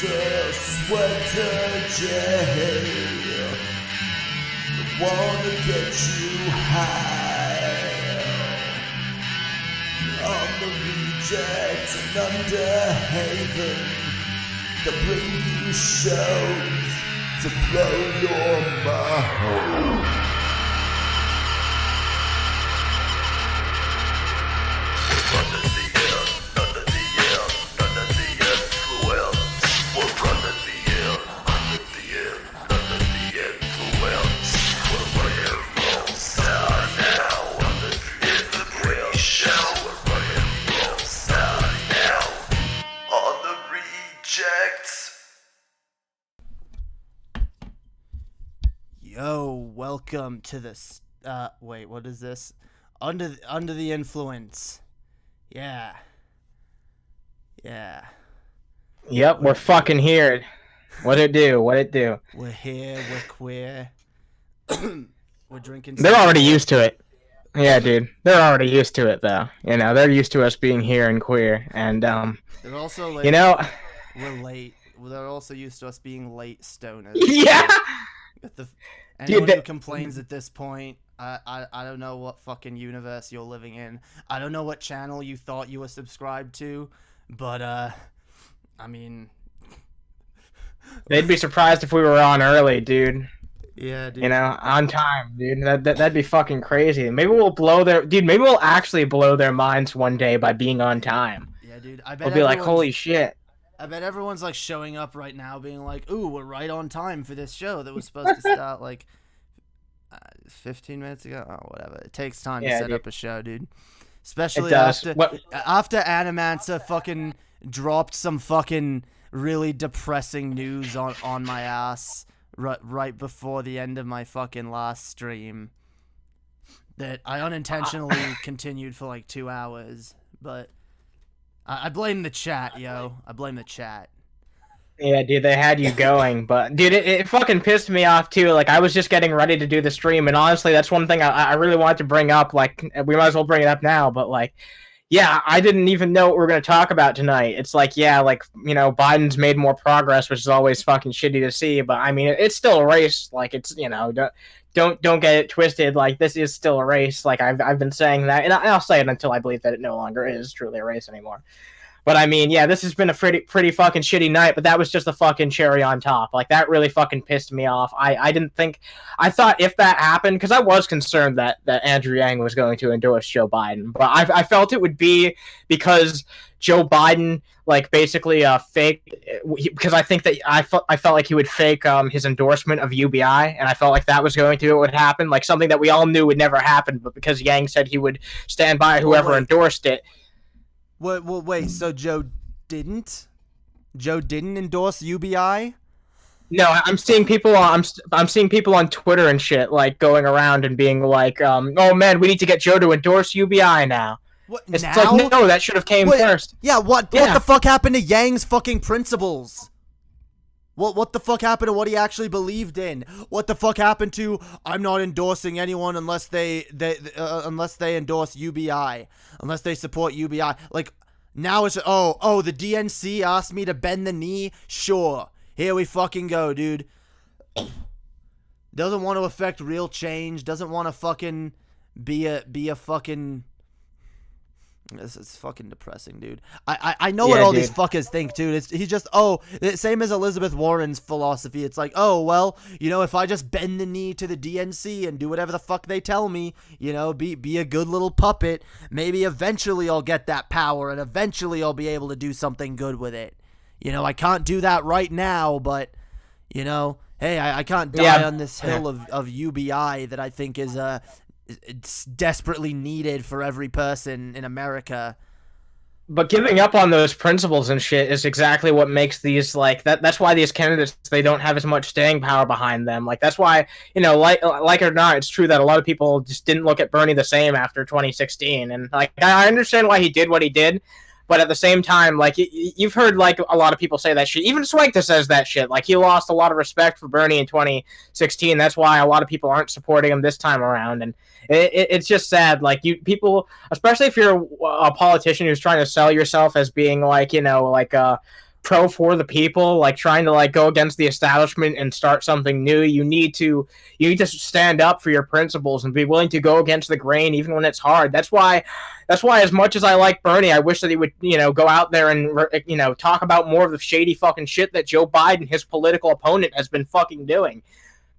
a sweater jail. I wanna get you high on the rejects and Underhaven. They bring you shows to blow your mind. Yo, welcome to this. Wait, what is this? Under the influence. Yeah. Yep, we're fucking here. What it do? We're here. We're queer. We're drinking. They're already used to it. Yeah, dude. They're already used to it, though. You know, they're used to us being here and queer, and They're also like. You know. We're late. They're also used to us being late stoners. Yeah. Anyone who complains at this point, I don't know what fucking universe you're living in. I don't know what channel you thought you were subscribed to, but I mean, they'd be surprised if we were on early, dude. Yeah, dude. You know, on time, dude. That'd be fucking crazy. Maybe we'll actually blow their minds one day by being on time. Yeah, dude. I bet we'll be like, holy shit. I bet everyone's like showing up right now being like, ooh, we're right on time for this show that was supposed to start like 15 minutes ago. Oh, whatever. It takes time to set up a show, dude. Especially after Animancer fucking dropped some fucking really depressing news on my ass right before the end of my fucking last stream that I unintentionally continued for like 2 hours, but I blame the chat, yo. I blame the chat. Yeah, dude, they had you going, but dude, it fucking pissed me off too. Like, I was just getting ready to do the stream, and honestly, that's one thing I really wanted to bring up. Like, we might as well bring it up now, but like, yeah, I didn't even know what we were going to talk about tonight. It's like, yeah, like, you know, Biden's made more progress, which is always fucking shitty to see, but I mean, it's still a race. Like, it's, you know, don't get it twisted. Like, this is still a race. Like, I've been saying that, and I'll say it until I believe that it no longer is truly a race anymore. But I mean, yeah, this has been a pretty fucking shitty night, but that was just the fucking cherry on top. Like, that really fucking pissed me off. I thought if that happened, because I was concerned that Andrew Yang was going to endorse Joe Biden, but I felt it would be because Joe Biden, like, basically faked, because I think that I felt like he would fake his endorsement of UBI, and I felt like that was going to what would happen, like something that we all knew would never happen, but because Yang said he would stand by whoever endorsed it. Wait, so Joe didn't endorse UBI? No, I'm seeing people on Twitter and shit, like, going around and being like, oh man, we need to get Joe to endorse UBI now. What, it's now? Like, no, that should have came first. Yeah, what the fuck happened to Yang's fucking principles? What the fuck happened to what he actually believed in? What the fuck happened to I'm not endorsing anyone unless they endorse UBI, unless they support UBI? Like, now it's oh the DNC asked me to bend the knee. Sure, here we fucking go, dude. Doesn't want to affect real change. Doesn't want to fucking be a fucking. This is fucking depressing, dude. I know what all these fuckers think, dude. He's just, same as Elizabeth Warren's philosophy. It's like, oh, well, you know, if I just bend the knee to the DNC and do whatever the fuck they tell me, you know, be a good little puppet, maybe eventually I'll get that power and eventually I'll be able to do something good with it. You know, I can't do that right now, but, you know, hey, I can't die on this hill of UBI that I think is it's desperately needed for every person in America. But giving up on those principles and shit is exactly what makes these, like, that's why these candidates, they don't have as much staying power behind them. Like, that's why, you know, like it or not, it's true that a lot of people just didn't look at Bernie the same after 2016. And, like, I understand why he did what he did, but at the same time, like, you've heard, like, a lot of people say that shit. Even Swank says that shit. Like, he lost a lot of respect for Bernie in 2016. That's why a lot of people aren't supporting him this time around. And it's just sad. Like, people, especially if you're a politician who's trying to sell yourself as being, like, you know, like, pro for the people, like trying to like go against the establishment and start something new, you need to stand up for your principles and be willing to go against the grain even when it's hard. That's why as much as I like Bernie, I wish that he would, go out there and talk about more of the shady fucking shit that Joe Biden, his political opponent, has been fucking doing.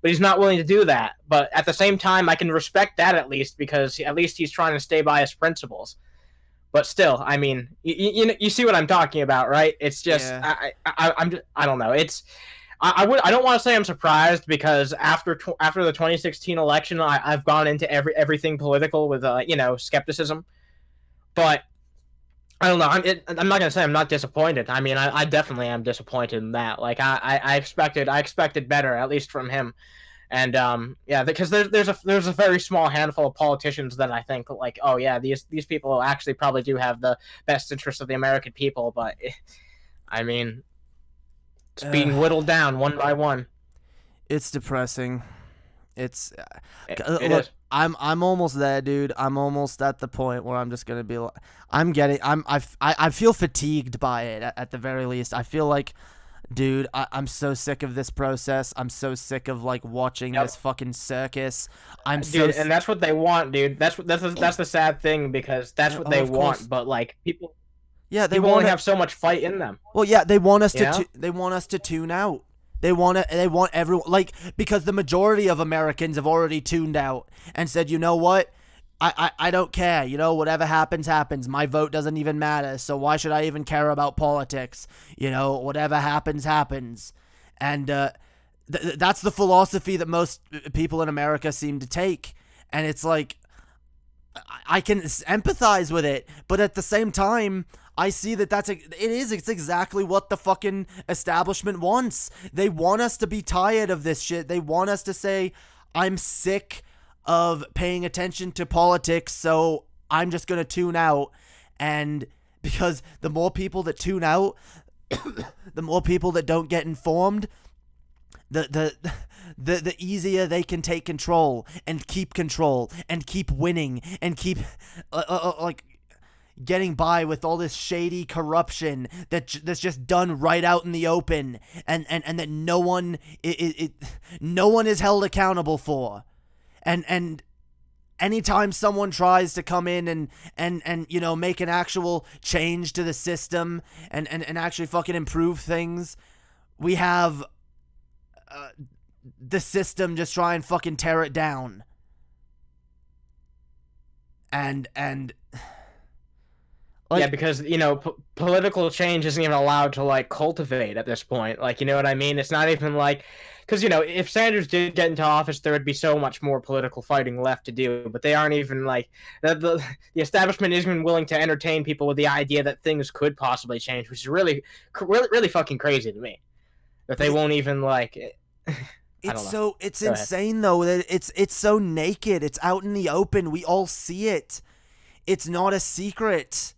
But he's not willing to do that. But at the same time, I can respect that at least, because at least he's trying to stay by his principles. But still, I mean, you see what I'm talking about, right? It's just, yeah. I don't know. It's, I don't want to say I'm surprised, because after the 2016 election, I've gone into everything political with skepticism. But I don't know. I'm not gonna say I'm not disappointed. I mean, I definitely am disappointed in that. Like I expected better, at least from him. And yeah, because there's a very small handful of politicians that I think like, oh yeah, these people actually probably do have the best interest of the American people. But I mean, it's being whittled down one by one. It's depressing. It look, is. I'm almost there, dude. I'm almost at the point where I'm just gonna be like, I feel fatigued by it at the very least. I feel like, dude, I'm so sick of this process. I'm so sick of like watching this fucking circus. And that's what they want, dude. That's the sad thing, because that's what they want. But like people, yeah, they only have so much fight in them. Well, yeah, they want us to tune out. They want everyone, like, because the majority of Americans have already tuned out and said, you know what? I don't care. Whatever happens, happens. My vote doesn't even matter. So why should I even care about politics? Whatever happens, happens. And that's the philosophy that most people in America seem to take. And it's like, I can empathize with it, but at the same time, I see that it's exactly what the fucking establishment wants. They want us to be tired of this shit. They want us to say, I'm sick of paying attention to politics, so I'm just going to tune out. And because the more people that tune out, the more people that don't get informed, the easier they can take control and keep winning and keep like getting by with all this shady corruption that's just done right out in the open, and that no one is held accountable for. And anytime someone tries to come in and make an actual change to the system and actually fucking improve things, we have the system just try and fucking tear it down. And like, yeah, because political change isn't even allowed to like cultivate at this point. Like, you know what I mean? It's not even like, because if Sanders did get into office, there would be so much more political fighting left to do. But they aren't even like the establishment isn't even willing to entertain people with the idea that things could possibly change, which is really fucking crazy to me. That they won't even like. It's insane though that it's so naked. It's out in the open. We all see it. It's not a secret.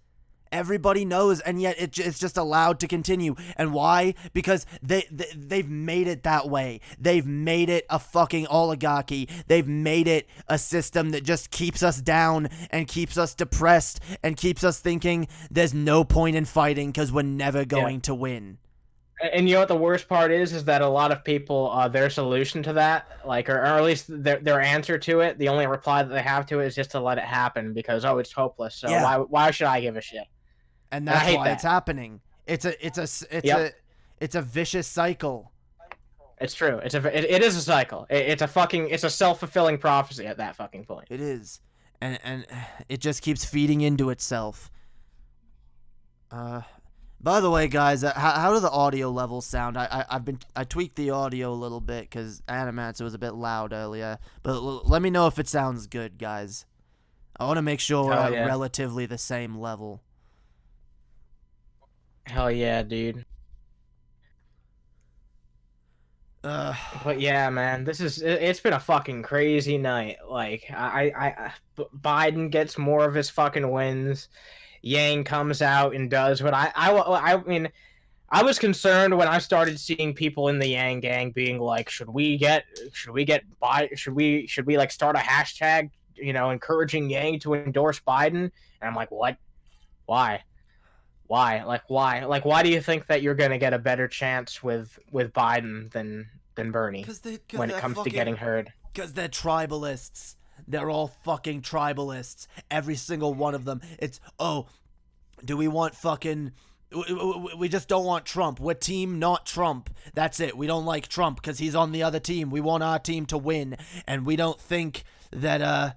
Everybody knows, and yet it's just allowed to continue. And why? Because they've made it that way. They've made it a fucking oligarchy. They've made it a system that just keeps us down and keeps us depressed and keeps us thinking there's no point in fighting because we're never going to win. And you know what the worst part is that a lot of people, their solution to that, like, or at least their answer to it, the only reply that they have to it is just to let it happen because, it's hopeless. So why should I give a shit? And that's why it's happening. It's a vicious cycle. It's true. It is a cycle. It's a self-fulfilling prophecy at that fucking point. It is, and it just keeps feeding into itself. By the way, guys, how do the audio levels sound? I tweaked the audio a little bit because Animats was a bit loud earlier, but let me know if it sounds good, guys. I want to make sure we're at relatively the same level. Hell yeah, dude. But yeah, man, it's been a fucking crazy night. Like, Biden gets more of his fucking wins. Yang comes out and does what I mean, I was concerned when I started seeing people in the Yang gang being like, should we like start a hashtag, encouraging Yang to endorse Biden? And I'm like, what? Why? Why? Like why? Like why do you think that you're gonna get a better chance with Biden than Bernie when it comes to getting heard? Because they're tribalists. They're all fucking tribalists. Every single one of them. It's, oh, do we want fucking... We just don't want Trump. We're team not Trump. That's it. We don't like Trump because he's on the other team. We want our team to win. And we don't think that,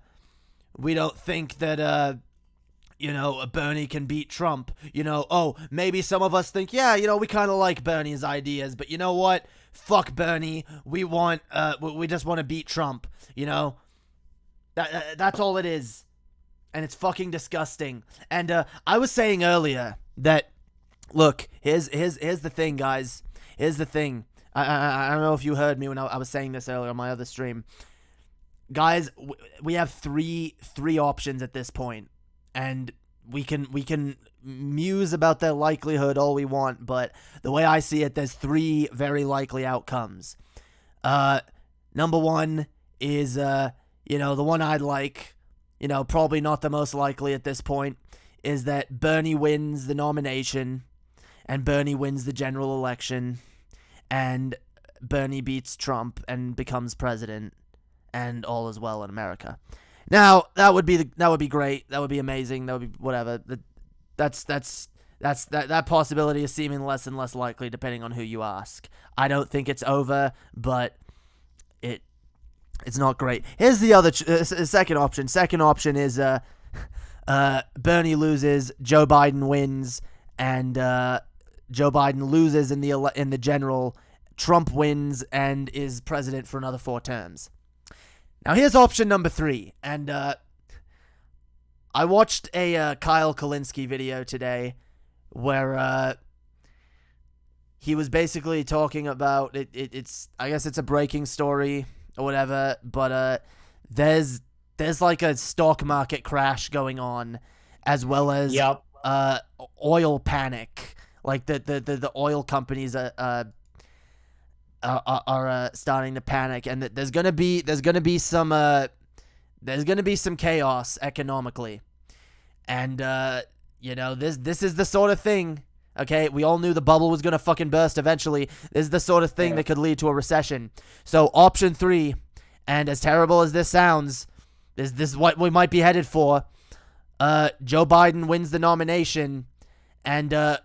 Bernie can beat Trump. Oh, maybe some of us think, yeah, we kind of like Bernie's ideas, but you know what? Fuck Bernie. We just want to beat Trump. That's all it is. And it's fucking disgusting. And I was saying earlier that, look, here's the thing, guys. Here's the thing. I don't know if you heard me when I was saying this earlier on my other stream. Guys, we have three options at this point. And we can muse about their likelihood all we want, but the way I see it, there's three very likely outcomes. Number one is, the one I'd like, probably not the most likely at this point, is that Bernie wins the nomination, and Bernie wins the general election, and Bernie beats Trump and becomes president, and all is well in America. Now, that would be great. That would be amazing. That would be whatever. That possibility is seeming less and less likely depending on who you ask. I don't think it's over, but it's not great. Here's the other second option. Second option is Bernie loses, Joe Biden wins, and Joe Biden loses in the general. Trump wins and is president for another 4 terms. Now here's option number 3, and I watched a Kyle Kalinske video today where he was basically talking about it's I guess it's a breaking story or whatever, but there's like a stock market crash going on, as well as oil panic. Like the oil companies are starting to panic, and there's gonna be some chaos economically, and this is the sort of thing. Okay, we all knew the bubble was gonna fucking burst eventually. This is the sort of thing that could lead to a recession. So option 3, and as terrible as this sounds, this is what we might be headed for. Joe Biden wins the nomination, and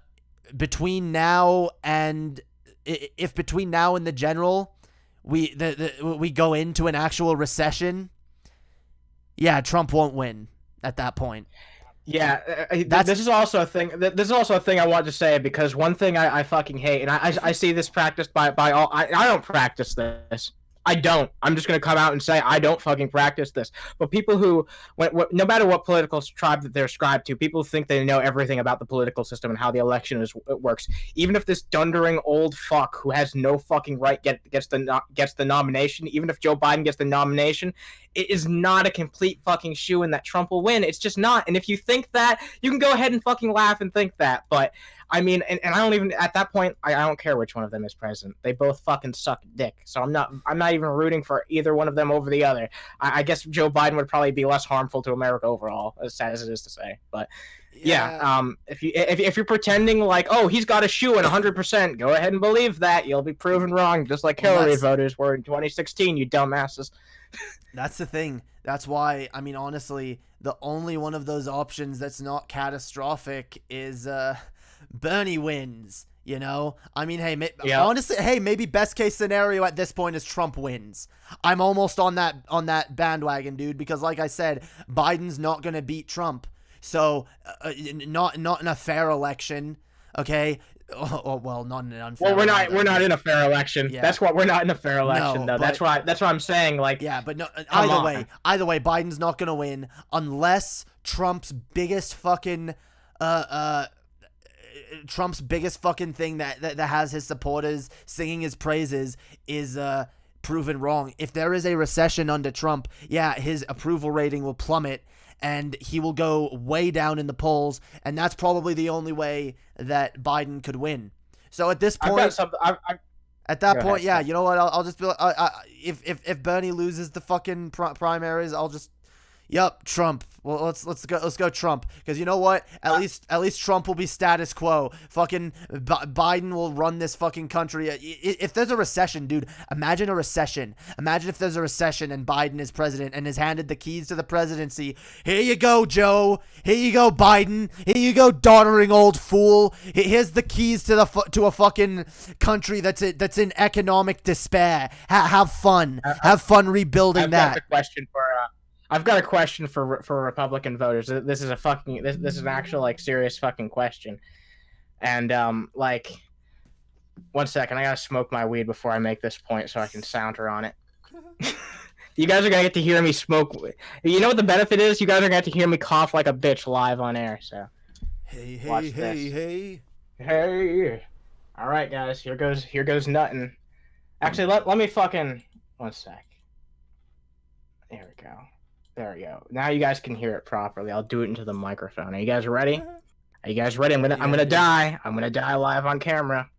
between now and the general, we go into an actual recession, yeah, Trump won't win at that point. Yeah, this is also a thing. This is also a thing I want to say, because one thing I fucking hate, and I see this practiced by all. I don't practice this. I don't. I'm just gonna come out and say I don't fucking practice this. But people who, no matter what political tribe that they're ascribed to, people think they know everything about the political system and how the election works. Even if this dundering old fuck who has no fucking right gets the nomination, even if Joe Biden gets the nomination, it is not a complete fucking shoo-in that Trump will win. It's just not. And if you think that, you can go ahead and fucking laugh and think that. But I mean, and I don't even, at that point, I don't care which one of them is president. They both fucking suck dick. So I'm not even rooting for either one of them over the other. I guess Joe Biden would probably be less harmful to America overall, as sad as it is to say. But yeah, if you're pretending like, oh, he's got a shoe in 100%, go ahead and believe that. You'll be proven wrong, just like Hillary voters were in 2016, you dumbasses. That's the thing. That's why, I mean, honestly, the only one of those options that's not catastrophic is Bernie wins, I mean, hey, honestly, hey, maybe best case scenario at this point is Trump wins. I'm almost on that bandwagon, dude, because like I said, Biden's not going to beat Trump. So not in a fair election, okay? Well, not in an unfair. Well, we're not in a fair election. Yeah. That's what we're not in a fair election, though. That's what I'm saying. Like, yeah, but no. Either way, Biden's not gonna win unless Trump's biggest fucking thing that has his supporters singing his praises is proven wrong. If there is a recession under Trump, yeah, his approval rating will plummet, and he will go way down in the polls, and that's probably the only way that Biden could win. So at this point, at that point, yeah, you know what? I'll just be like, if Bernie loses the fucking primaries, I'll just, Trump. Well, let's go Trump, because you know what? At least Trump will be status quo. Fucking Biden will run this fucking country. If there's a recession, dude, imagine a recession. Imagine if there's a recession and Biden is president and is handed the keys to the presidency. Here you go, Joe. Here you go, Biden. Here you go, doddering old fool. Here's the keys to a fucking country that's in economic despair. Have fun. Have fun rebuilding that. I've got a question for Republican voters. This is this is an actual like serious fucking question. And like, one second, I gotta smoke my weed before I make this point so I can sound her on it. You guys are gonna get to hear me smoke. You know what the benefit is? You guys are gonna get to hear me cough like a bitch live on air. So hey. All right, guys, here goes nothing. Actually, let me fucking one sec. There we go. There we go. Now you guys can hear it properly. I'll do it into the microphone. Are you guys ready? Are you guys ready? I'm gonna die. I'm gonna die live on camera.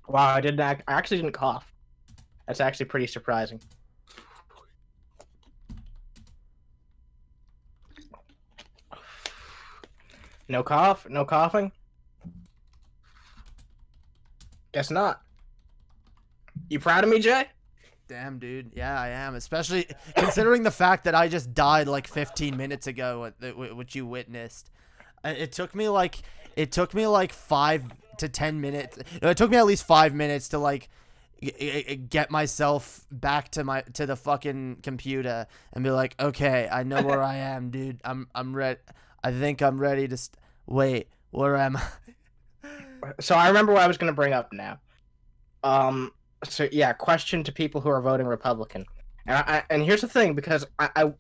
Wow, I actually didn't cough. That's actually pretty surprising. No cough? No coughing? Guess not. You proud of me, Jay? Damn, dude. Yeah, I am. Especially considering the fact that I just died like 15 minutes ago, which you witnessed. It took me like 5 to 10 minutes. No, it took me at least 5 minutes to like get myself back to the fucking computer and be like, okay, I know where I am, dude. I'm ready. I think I'm ready to wait. Where am I? So I remember what I was going to bring up now. So yeah, question to people who are voting Republican. And here's the thing, because I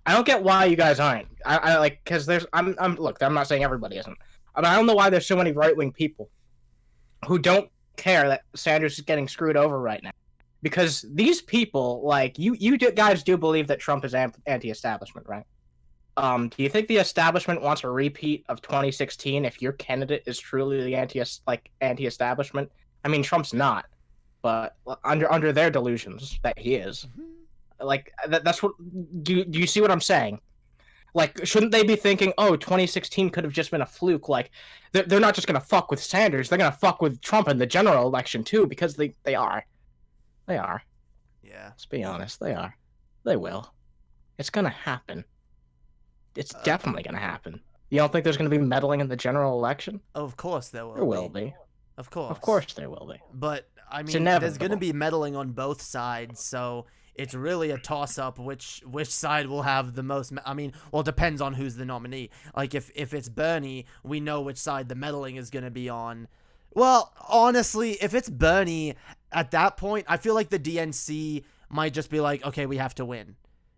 don't get why you guys aren't. I like, because look, I'm not saying everybody isn't. I mean, I don't know why there's so many right-wing people who don't care that Sanders is getting screwed over right now. Because these people, like, you guys do believe that Trump is anti-establishment, right? Do you think the establishment wants a repeat of 2016 if your candidate is truly the anti-establishment? I mean, Trump's not, but under their delusions that he is. Like, that's what. Do you see what I'm saying? Like, shouldn't they be thinking, oh, 2016 could have just been a fluke? Like, they're not just gonna fuck with Sanders; they're gonna fuck with Trump in the general election too, because they are. They are. Yeah. Let's be honest. They are. They will. It's gonna happen. It's definitely going to happen. You don't think there's going to be meddling in the general election? Of course there will. There will be. Of course. Of course there will be. But, I mean, there's going to be meddling on both sides, so it's really a toss-up which side will have the most... I mean, well, it depends on who's the nominee. Like, if it's Bernie, we know which side the meddling is going to be on. Well, honestly, if it's Bernie, at that point, I feel like the DNC might just be like, okay, we have to win.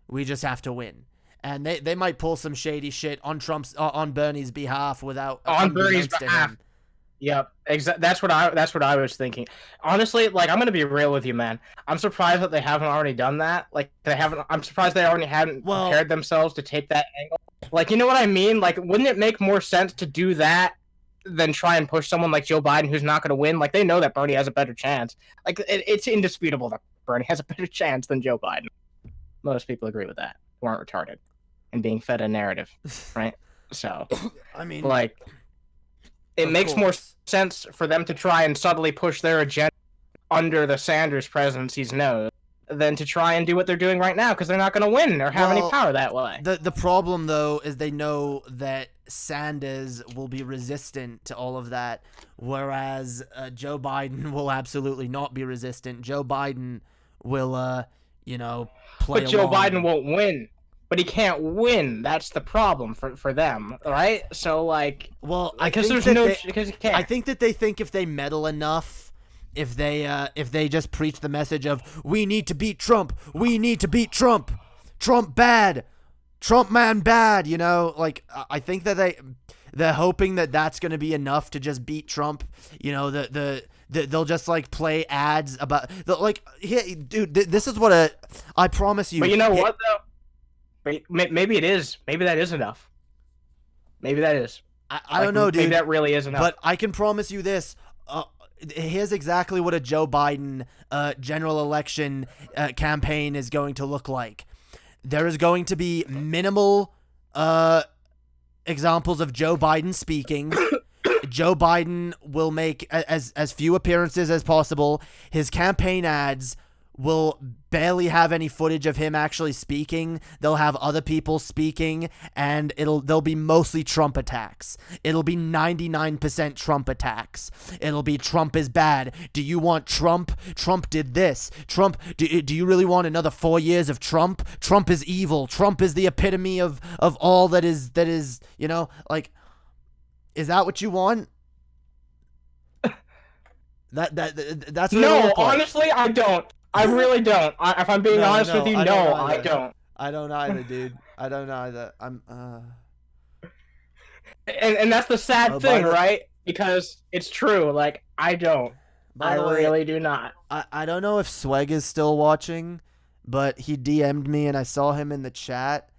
We just have to win. And they might pull some shady shit on on Bernie's behalf without on Bernie's behalf. Yep, exactly. That's what I was thinking. Honestly, like, I'm gonna be real with you, man. I'm surprised that they haven't already done that. Like, I'm surprised they already hadn't prepared themselves to take that angle. Like, you know what I mean? Like, wouldn't it make more sense to do that than try and push someone like Joe Biden who's not gonna win? Like, they know that Bernie has a better chance. Like, it's indisputable that Bernie has a better chance than Joe Biden. Most people agree with that. Who aren't retarded and being fed a narrative, right? So, I mean, like, it makes more sense for them to try and subtly push their agenda under the Sanders presidency's nose than to try and do what they're doing right now, because they're not going to win or have any power that way. The problem, though, is they know that Sanders will be resistant to all of that, whereas Joe Biden will absolutely not be resistant. Joe Biden will, play But Joe Biden won't win. But he can't win. That's the problem for them, right? So, like, well, because he can't. I think that they think if they meddle enough, if they just preach the message of we need to beat Trump, Trump bad, Trump man bad, like, I think that they're hoping that that's going to be enough to just beat Trump. They'll just like play ads about hey, dude, this is what I promise you. But you know what though? Maybe it is. Maybe that is enough. Maybe that is. I don't know, dude. Maybe that really is enough. But I can promise you this. Here's exactly what a Joe Biden general election campaign is going to look like. There is going to be minimal examples of Joe Biden speaking. Joe Biden will make as few appearances as possible. His campaign ads will barely have any footage of him actually speaking. They'll have other people speaking, and they'll be mostly Trump attacks. It'll be 99% Trump attacks. It'll be Trump is bad. Do you want Trump? Trump did this. Trump, do you really want another 4 years of Trump? Trump is evil. Trump is the epitome of all that is, you know, like, is that what you want? That's what no, honestly, I don't. I really don't. If I'm being honest with you, I don't. I don't either, dude. I don't either. And that's the sad thing, right? Because it's true. Like, I don't. I really do not. I don't know if Sweg is still watching, but he DM'd me and I saw him in the chat.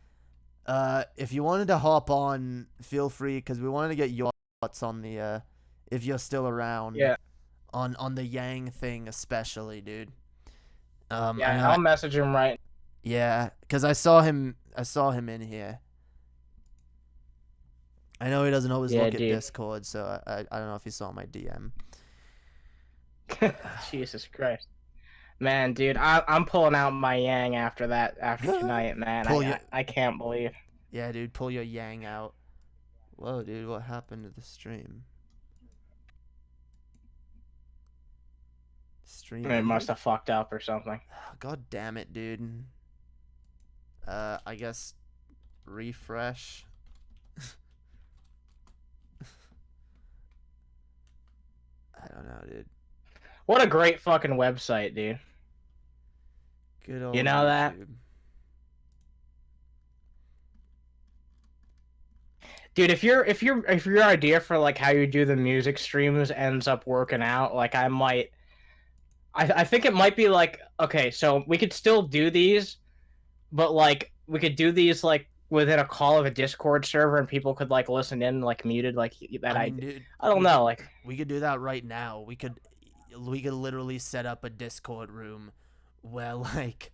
If you wanted to hop on, feel free, because we wanted to get your thoughts on the, if you're still around. Yeah. On the Yang thing especially, dude. I'll message him right. Yeah, because I saw him in here. I know he doesn't always look at Discord, so I don't know if he saw my DM. Jesus Christ, man, dude, I'm pulling out my Yang after tonight, man. I can't believe. Yeah, dude, pull your Yang out. Whoa, dude, what happened to the stream? It must have fucked up or something. God damn it, dude. I guess refresh. I don't know, dude. What a great fucking website, dude. Good old You know YouTube. that? Dude, if your idea for like how you do the music streams ends up working out, like I think it might be like, okay, so we could still do these, but like we could do these like within a call of a Discord server and people could like listen in like muted like that. Dude, I don't know, like we could do that right now. We could literally set up a Discord room where like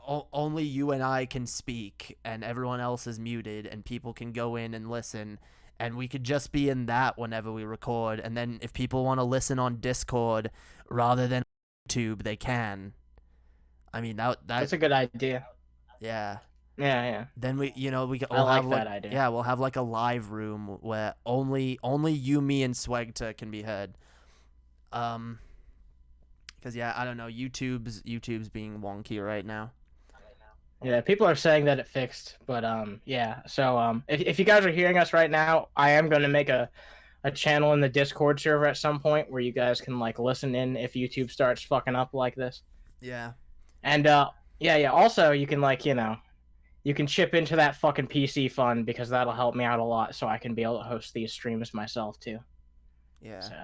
only you and I can speak and everyone else is muted and people can go in and listen. And we could just be in that whenever we record. And then if people want to listen on Discord rather than YouTube, they can. I mean, that's a good idea. Yeah. Yeah. Then we'll I have like that idea. Yeah, we'll have like a live room where only you, me, and Swegta can be heard. Because yeah, I don't know, YouTube's being wonky right now. Yeah, people are saying that it fixed, but yeah. So if you guys are hearing us right now, I am going to make a channel in the Discord server at some point where you guys can like listen in if YouTube starts fucking up like this. Yeah. And yeah. Also, you can like, you know, you can chip into that fucking PC fund because that'll help me out a lot, so I can be able to host these streams myself too. Yeah. So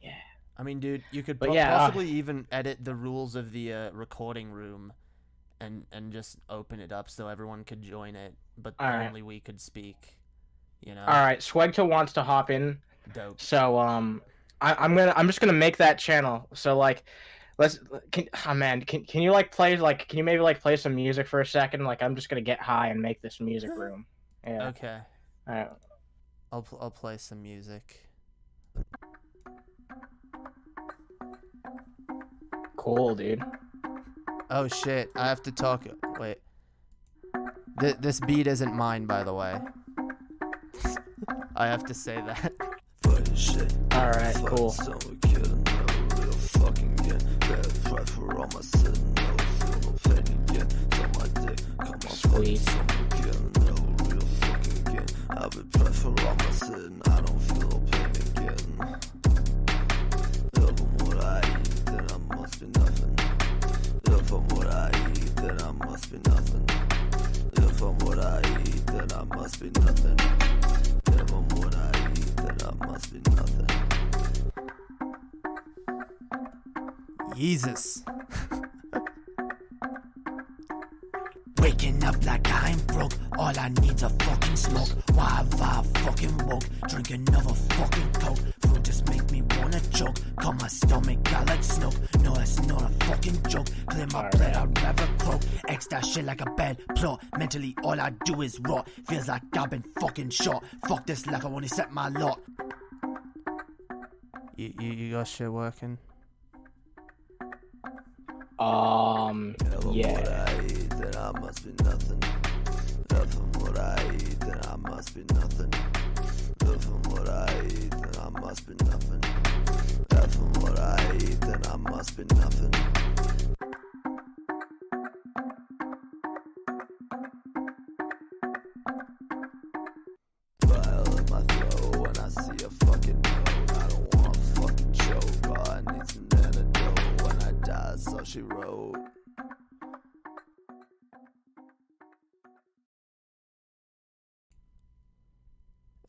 yeah. I mean, dude, you could yeah, possibly even edit the rules of the recording room, and just open it up so everyone could join it, but only we could speak. You know. All right, Swegta wants to hop in. Dope. So I'm just gonna make that channel. So like, can you like play like can you maybe like play some music for a second? Like I'm just gonna get high and make this music room. Yeah. Okay. All right. I'll play some music. Cool, dude. Oh shit! I have to talk. Wait. This beat isn't mine, by the way. I have to say that. All right, cool. Sweet. I would prefer all my sin, I don't feel no pain again. If I'm what I eat, then I must be nothing. If I'm what I eat, then I must be nothing. If I'm what I eat, then I must be nothing. If I'm what I eat, then I must be nothing. Jesus. Waking up like I ain't broke. All I need's a fucking smoke. Why have I fucking woke? Drink another fucking coke. Food just make me wanna choke. Call my stomach out like smoke. No, that's not a fucking joke. Clear my bread, I'd rather croak. X that shit like a bad plot. Mentally, all I do is rot. Feels like I've been fucking shot. Fuck this like I wanna set my lot. You got shit working? Yeah. What I eat, then I must be nothing. From what I eat, then I must be nothing. From what I eat, then I must be nothing. From what I eat, then I must be nothing. File in my throat when I see a fucking note. I don't want a fucking choke. All I need's an antidote. When I die, so she wrote.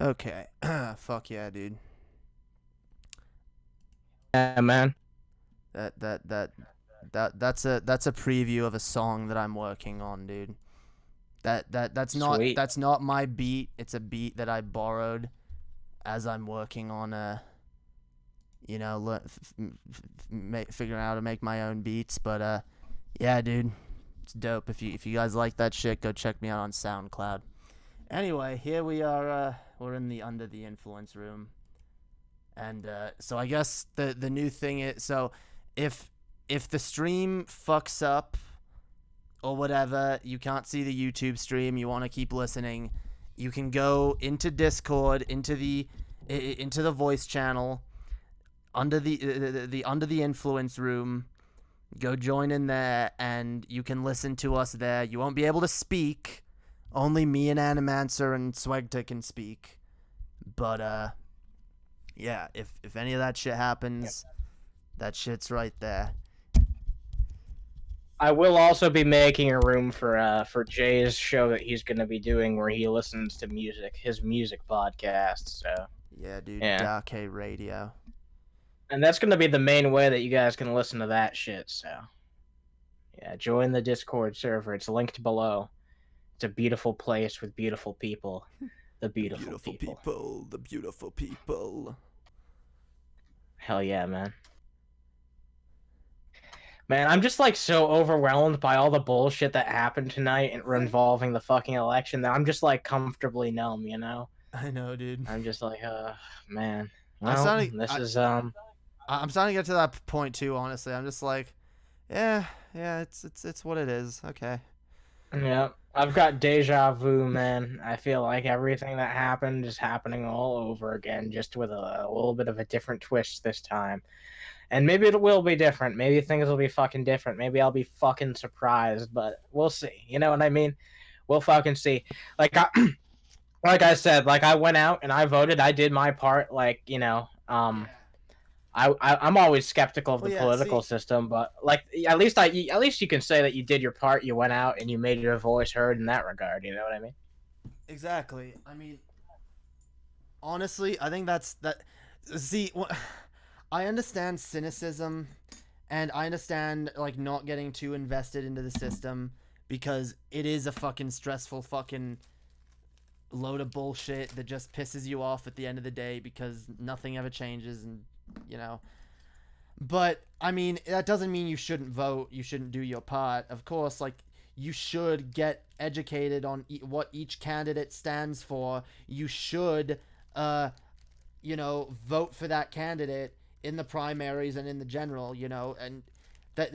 Okay. Fuck yeah, dude. Yeah, man. That's a preview of a song that I'm working on, dude. That's not my beat. It's a beat that I borrowed as I'm working on figuring out how to make my own beats. But yeah, dude, it's dope. If you guys like that shit, go check me out on SoundCloud. Anyway, here we are. We're in the Under the Influence room, and so I guess the new thing is, so if the stream fucks up or whatever, you can't see the YouTube stream, you want to keep listening, you can go into Discord, into the voice channel, under the Under the Influence room. Go join in there, and you can listen to us there. You won't be able to speak. Only me and Animancer and Swegta can speak. But, yeah, if any of that shit happens, that shit's right there. I will also be making a room for Jay's show that he's going to be doing where he listens to music, his music podcast, so. Yeah, dude, Yeah. Dark A Radio. And that's going to be the main way that you guys can listen to that shit, so. Yeah, join the Discord server. It's linked below. It's a beautiful place with beautiful people. The beautiful people. The beautiful people. Hell yeah, man. Man, I'm just like so overwhelmed by all the bullshit that happened tonight involving the fucking election that I'm just like comfortably numb, you know? I know, dude. I'm just like, man. I'm Well, starting to get to that point too, honestly. I'm just like, yeah, it's what it is. Okay. Yeah, I've got deja vu, man. I feel like everything that happened is happening all over again, just with a little bit of a different twist this time. And maybe it will be different. Maybe things will be fucking different. Maybe I'll be fucking surprised, but we'll see. You know what I mean? We'll fucking see. Like I said, like I went out and I voted. I did my part. Like, you know, I'm always skeptical of the political system, but like at least you can say that you did your part. You went out and you made your voice heard in that regard. You know what I mean? Exactly. I mean, honestly, I think that. See, I understand cynicism, and I understand like not getting too invested into the system because it is a fucking stressful fucking load of bullshit that just pisses you off at the end of the day because nothing ever changes, and you know. But I mean, that doesn't mean you shouldn't vote, you shouldn't do your part. Of course, like you should get educated on what each candidate stands for. You should you know, vote for that candidate in the primaries and in the general, you know, and that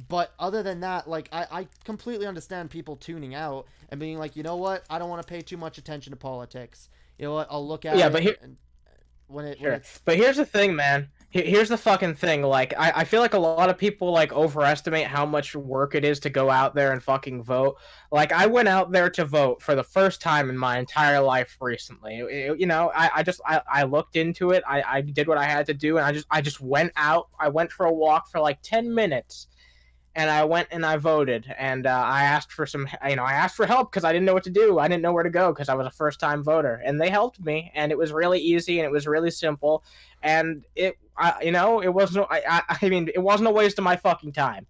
but other than that, like I completely understand people tuning out and being like, you know what, I don't want to pay too much attention to politics. You know what, I'll look at it. But here, but here's the thing, man. Here's the fucking thing. Like, I feel like a lot of people like overestimate how much work it is to go out there and fucking vote. Like, I went out there to vote for the first time in my entire life recently. You know, I looked into it. I did what I had to do, and I just went out. I went for a walk for like 10 minutes. And I went and I voted, and I asked for I asked for help because I didn't know what to do. I didn't know where to go because I was a first-time voter, and they helped me, and it was really easy and it was really simple, and it wasn't. I mean, it wasn't a waste of my fucking time.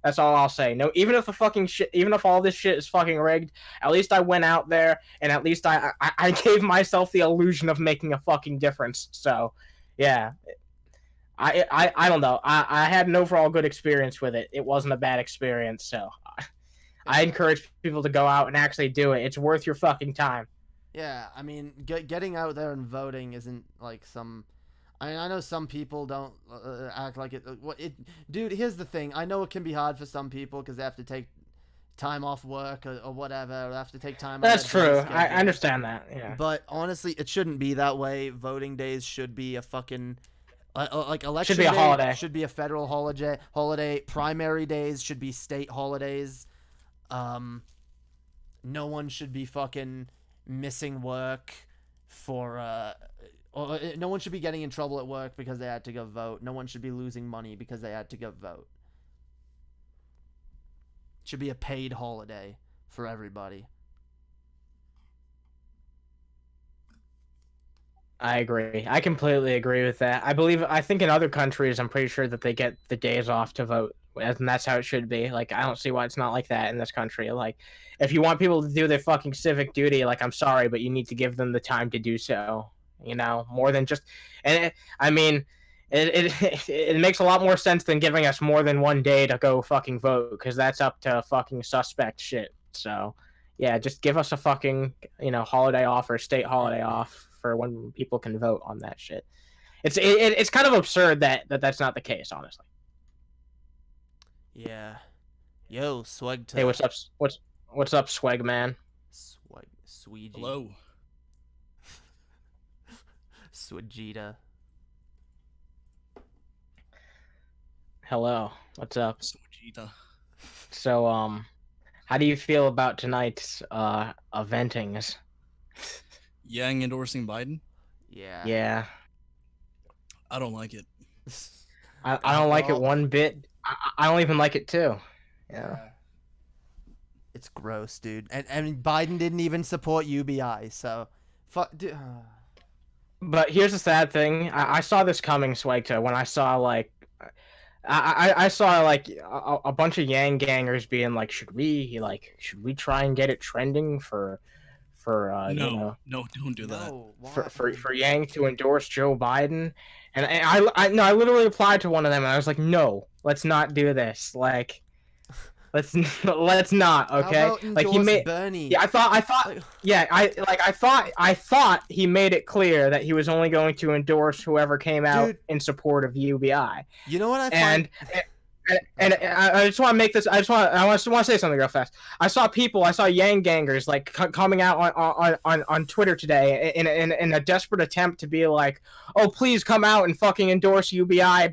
That's all I'll say. No, even if the fucking shit, even if all this shit is fucking rigged, at least I went out there and at least I gave myself the illusion of making a fucking difference. So, yeah, I don't know. I had an overall good experience with it. It wasn't a bad experience. So, I encourage people to go out and actually do it. It's worth your fucking time. Yeah, I mean, getting out there and voting isn't like some. I mean, I know some people don't act like it. Dude, here's the thing. I know it can be hard for some people because they have to take time off work or whatever. Or they have to take time. That's true. I understand that. Yeah. But honestly, it shouldn't be that way. Voting days should be a fucking like election should be a holiday. Should be a federal holiday. Primary days should be state holidays. No one should be fucking missing work for no one should be getting in trouble at work because they had to go vote. No one should be losing money because they had to go vote. It should be a paid holiday for everybody. I agree. I completely agree with that. I think in other countries, I'm pretty sure that they get the days off to vote, and that's how it should be. Like, I don't see why it's not like that in this country. Like, if you want people to do their fucking civic duty, like, I'm sorry, but you need to give them the time to do so. You know, more than just, and it makes a lot more sense than giving us more than one day to go fucking vote, because that's up to fucking suspect shit. So, yeah, just give us a fucking, holiday off or state holiday off for when people can vote on that shit. It's kind of absurd that's not the case, honestly. Yeah. Yo, swag. Hey, what's up? What's up, swag man? Swag, Sweegie. Hello. Swagita. Hello. What's up? Swagita. So, how do you feel about tonight's eventings? Yang endorsing Biden? Yeah. Yeah. I don't like it. I don't like it one bit. I don't even like it too. Yeah. It's gross, dude. And Biden didn't even support UBI, so fuck. Dude. But here's the sad thing. I saw this coming, Swagta, when I saw like I saw like a bunch of Yang gangers being like, should we try and get it trending for no, don't do that. For Yang to endorse Joe Biden, and I literally replied to one of them, and I was like, no, let's not do this. Like, let's not. Okay, like he made Bernie. Yeah, I thought. Yeah, I thought he made it clear that he was only going to endorse whoever came out in support of UBI. You know what I find? And I just want to make this. I just want to say something real fast. I saw Yang gangers like coming out on Twitter today in a desperate attempt to be like, oh, please come out and fucking endorse UBI,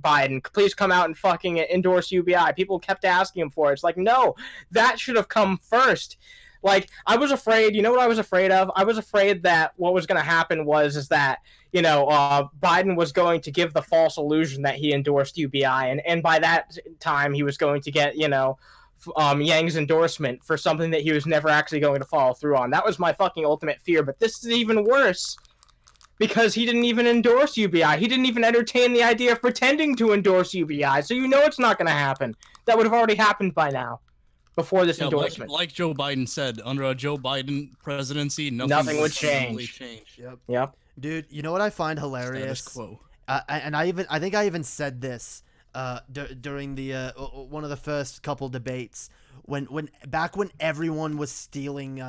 Biden. Please come out and fucking endorse UBI. People kept asking him for it. It's like, no, that should have come first. Like, I was afraid. You know what I was afraid of? I was afraid that what was going to happen is that Biden was going to give the false illusion that he endorsed UBI, and by that time he was going to get Yang's endorsement for something that he was never actually going to follow through on. That was my fucking ultimate fear. But this is even worse because he didn't even endorse UBI. He didn't even entertain the idea of pretending to endorse UBI. So it's not going to happen. That would have already happened by now. Before this endorsement. Like Joe Biden said, under a Joe Biden presidency, nothing would change. Yep. Dude, you know what I find hilarious? Status quo. And I think I even said this during the one of the first couple debates when everyone was stealing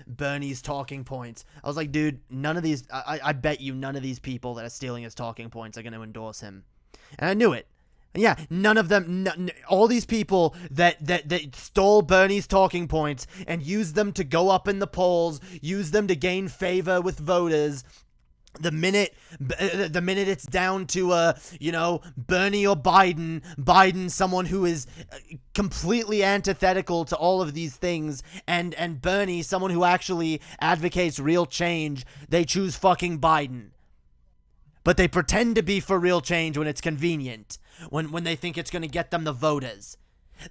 Bernie's talking points. I was like, dude, none of these. I bet you none of these people that are stealing his talking points are going to endorse him. And I knew it. Yeah, none of them, all these people that stole Bernie's talking points and used them to go up in the polls, used them to gain favor with voters. The minute it's down to Bernie or Biden, someone who is completely antithetical to all of these things, and Bernie, someone who actually advocates real change, they choose fucking Biden. But they pretend to be for real change when it's convenient, when they think it's going to get them the voters.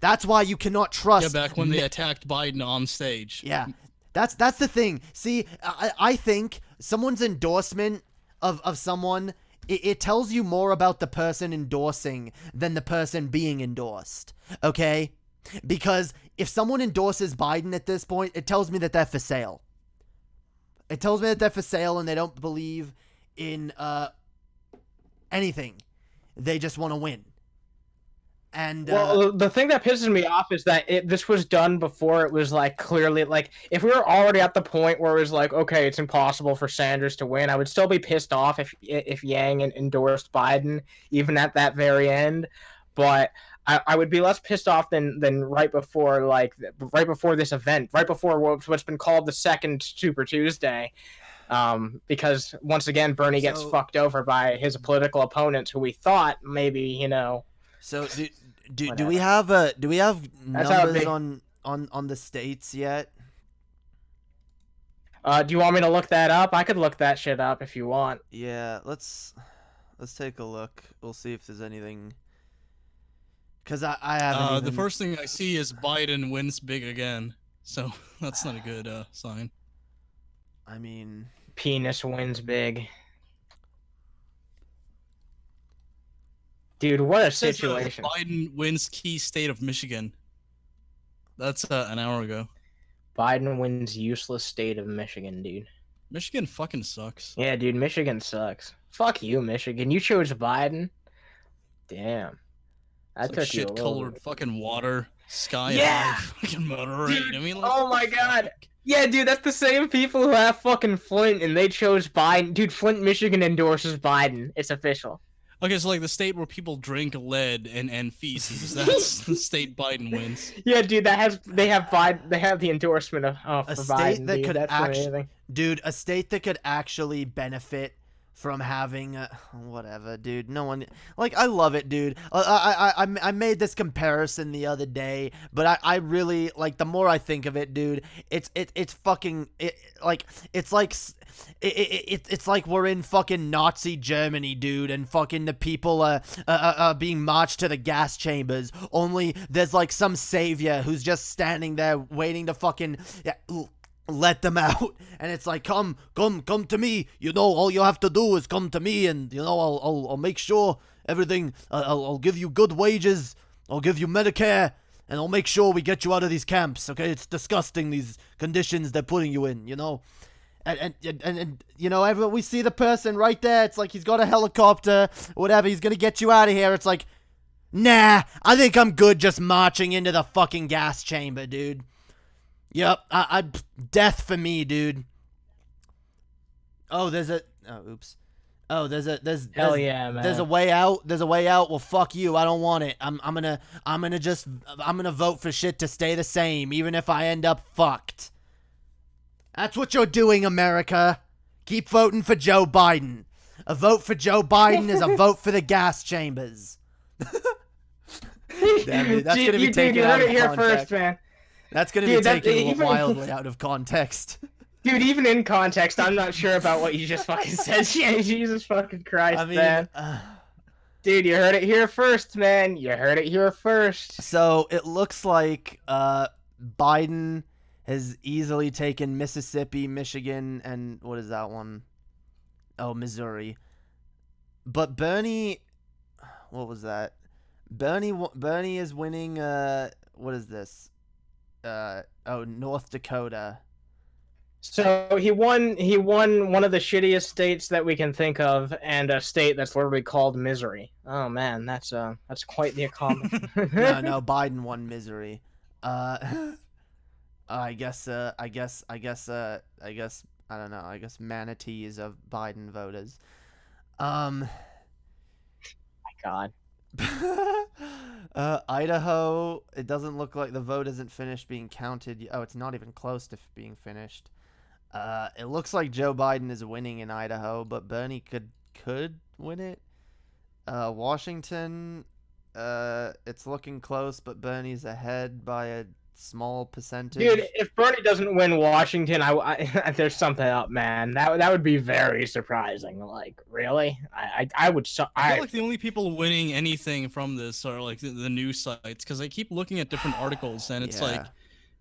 That's why you cannot trust. Yeah, back when they attacked Biden on stage. Yeah, that's the thing. See, I think someone's endorsement of someone it tells you more about the person endorsing than the person being endorsed. Okay? Because if someone endorses Biden at this point, it tells me that they're for sale. It tells me that they're for sale and they don't believe in anything. They just want to win. And well, the thing that pisses me off is that this was done before it was like clearly like if we were already at the point where it was like, okay, it's impossible for Sanders to win, I would still be pissed off if Yang endorsed Biden even at that very end. But I would be less pissed off than right before this event, right before what's been called the second Super Tuesday. Because once again, Bernie gets fucked over by his political opponents who we thought maybe, you know. So do we have numbers on the states yet? Do you want me to look that up? I could look that shit up if you want. Yeah, let's take a look. We'll see if there's anything. Cause I haven't. The first thing I see is Biden wins big again, so that's not a good sign. I mean, penis wins big. Dude, what a situation. Biden wins key state of Michigan. That's an hour ago. Biden wins useless state of Michigan, dude. Michigan fucking sucks. Yeah, dude, Michigan sucks. Fuck you, Michigan. You chose Biden. Damn. That took like shit you colored fucking water, sky yeah! fucking motor rate. Dude, I mean, like, oh my god. Yeah, dude, that's the same people who have fucking Flint and they chose Biden. Dude, Flint, Michigan endorses Biden. It's official. Okay, so like the state where people drink lead and feces, that's the state Biden wins. Yeah, dude, they have Biden. They have the endorsement of a for state Biden, that dude. could That's actually, dude, a state that could actually benefit from having whatever, dude. No one like I love it, dude. I made this comparison the other day, but I really like the more I think of it, dude. It's fucking it's like we're in fucking Nazi Germany, dude, and fucking the people are being marched to the gas chambers. Only there's like some savior who's just standing there waiting to fucking let them out, and it's like come to me, you know, all you have to do is come to me, and you know I'll make sure everything, I'll give you good wages, I'll give you Medicare, and I'll make sure we get you out of these camps. Okay, it's disgusting, these conditions they're putting you in, you know. And you know, we see the person right there, it's like he's got a helicopter, whatever, he's gonna get you out of here. It's like, nah, I think I'm good just marching into the fucking gas chamber, dude. Yep, I death for me, dude. Oh, there's hell yeah, man. There's a way out. There's a way out. Well, fuck you. I don't want it. I'm gonna vote for shit to stay the same, even if I end up fucked. That's what you're doing, America. Keep voting for Joe Biden. A vote for Joe Biden is a vote for the gas chambers. Damn it, that's gonna be taken out of context. Here first, man. That's going to be taken wildly out of context. Dude, even in context, I'm not sure about what you just fucking said. Jesus fucking Christ, I mean, man. Dude, you heard it here first, man. You heard it here first. So, it looks like Biden has easily taken Mississippi, Michigan, and what is that one? Oh, Missouri. But Bernie... What was that? Bernie is winning... what is this? North Dakota. So he won one of the shittiest states that we can think of, and a state that's literally called Misery. Oh man, that's quite the accomplishment. no, Biden won Missouri. I guess I don't know. I guess manatees of Biden voters. My God. Idaho, it doesn't look like the vote isn't finished being counted. Oh, it's not even close to being finished. It looks like Joe Biden is winning in Idaho, but Bernie could win it. Washington, it's looking close, but Bernie's ahead by a small percentage. Dude, if Bernie doesn't win Washington, I there's something up, man. That would be very surprising. Like, really? I would. I feel like the only people winning anything from this are like the news sites, because I keep looking at different articles, and it's like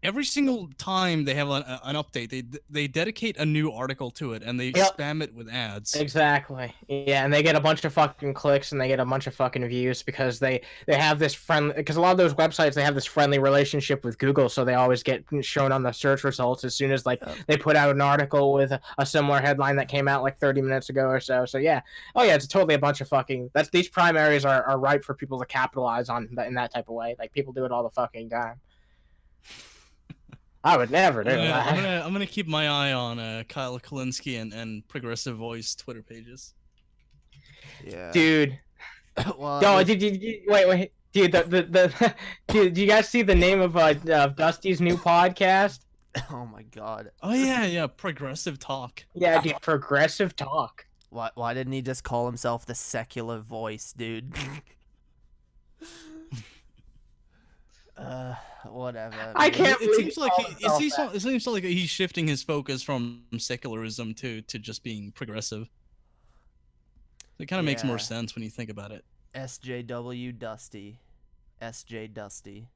every single time they have an update, they dedicate a new article to it and they Yep. spam it with ads. Exactly. Yeah, and they get a bunch of fucking clicks and they get a bunch of fucking views because they have this friendly, because a lot of those websites, they have this friendly relationship with Google, so they always get shown on the search results as soon as like they put out an article with a similar headline that came out like 30 minutes ago or so. So yeah. Oh yeah, it's totally a bunch of fucking, these primaries are ripe for people to capitalize on in that type of way. Like people do it all the fucking time. I would never do that. I'm gonna keep my eye on Kyle Kalinske and Progressive Voice Twitter pages. Yeah, Dude. well, No, this- wait, dude. Dude, do you guys see the name of Dusty's new podcast? oh my god, Oh yeah, Progressive Talk. Yeah, dude, Progressive Talk. why didn't he just call himself the Secular Voice, dude? Whatever. I man. can't. It seems like that. it seems like he's shifting his focus from secularism to just being progressive. It kind of makes more Yeah. sense when you think about it. SJW Dusty, SJ Dusty.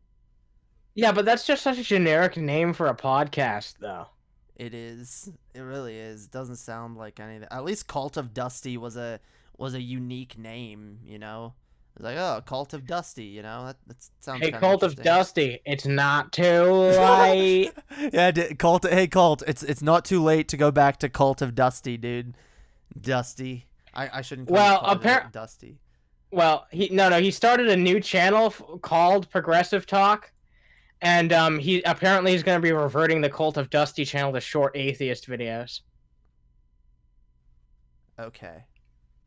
Yeah, but that's just such a generic name for a podcast, though. It is. It really is. It doesn't sound like anything. At least Cult of Dusty was a unique name, you know. It's like, oh, Cult of Dusty, you know. That sounds. Hey, kinda Cult of interesting. Dusty, it's not too late. Yeah, Cult. Hey, Cult. It's not too late to go back to Cult of Dusty, dude. Dusty. I shouldn't. Well, Dusty. Well, he started a new channel called Progressive Talk, and he's going to be reverting the Cult of Dusty channel to short atheist videos. Okay.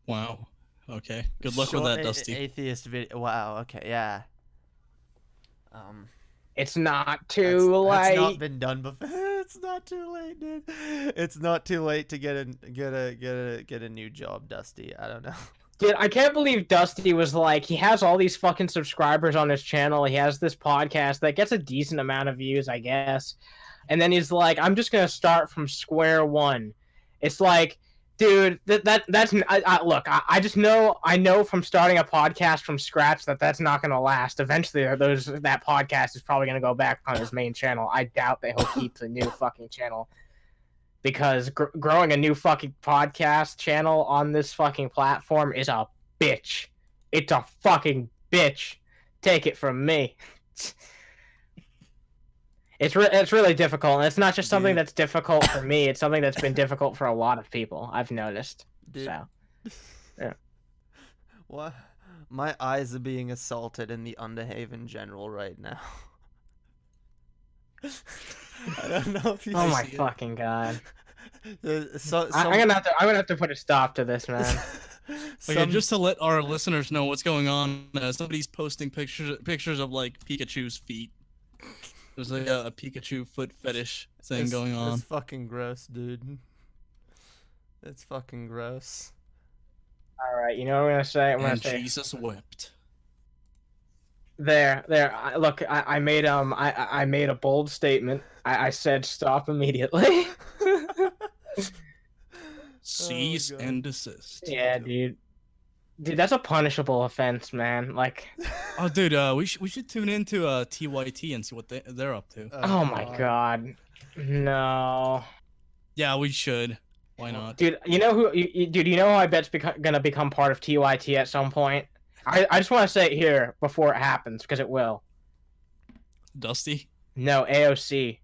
Wow. Okay. Good luck with Short that, Dusty. Atheist video. Wow. Okay. Yeah. It's not too late. That's not been done before. It's not too late, dude. It's not too late to get a new job, Dusty. I don't know. Dude, I can't believe Dusty was like, he has all these fucking subscribers on his channel. He has this podcast that gets a decent amount of views, I guess. And then he's like, I'm just going to start from square one. It's like, dude, that's look, I know from starting a podcast from scratch that's not going to last. Eventually, that podcast is probably going to go back on his main channel. I doubt that he'll keep the new fucking channel. Because growing a new fucking podcast channel on this fucking platform is a bitch. It's a fucking bitch. Take it from me. It's really difficult, and it's not just something that's difficult for me. It's something that's been difficult for a lot of people. I've noticed. Dude. So, yeah. What? My eyes are being assaulted in the Underhaven General right now. I don't know if you. Oh my see it. fucking god! So, I'm gonna have to put a stop to this, man. Okay, just to let our listeners know what's going on, somebody's posting pictures of like Pikachu's feet. There's like a Pikachu foot fetish thing going on. It's fucking gross, dude. It's fucking gross. All right, you know what I'm gonna say? I'm gonna And say Jesus wept. there. Look, I made a bold statement. I said stop immediately. Cease God. and desist. Yeah, dude. Dude, that's a punishable offense, man. Like, Oh, dude, we should tune into TYT and see what they're up to. oh my god, no, Yeah, we should. Why not? dude. You know who? Dude, you know who I bet's gonna become part of TYT at some point. I just want to say it here before it happens because it will. Dusty? No, AOC.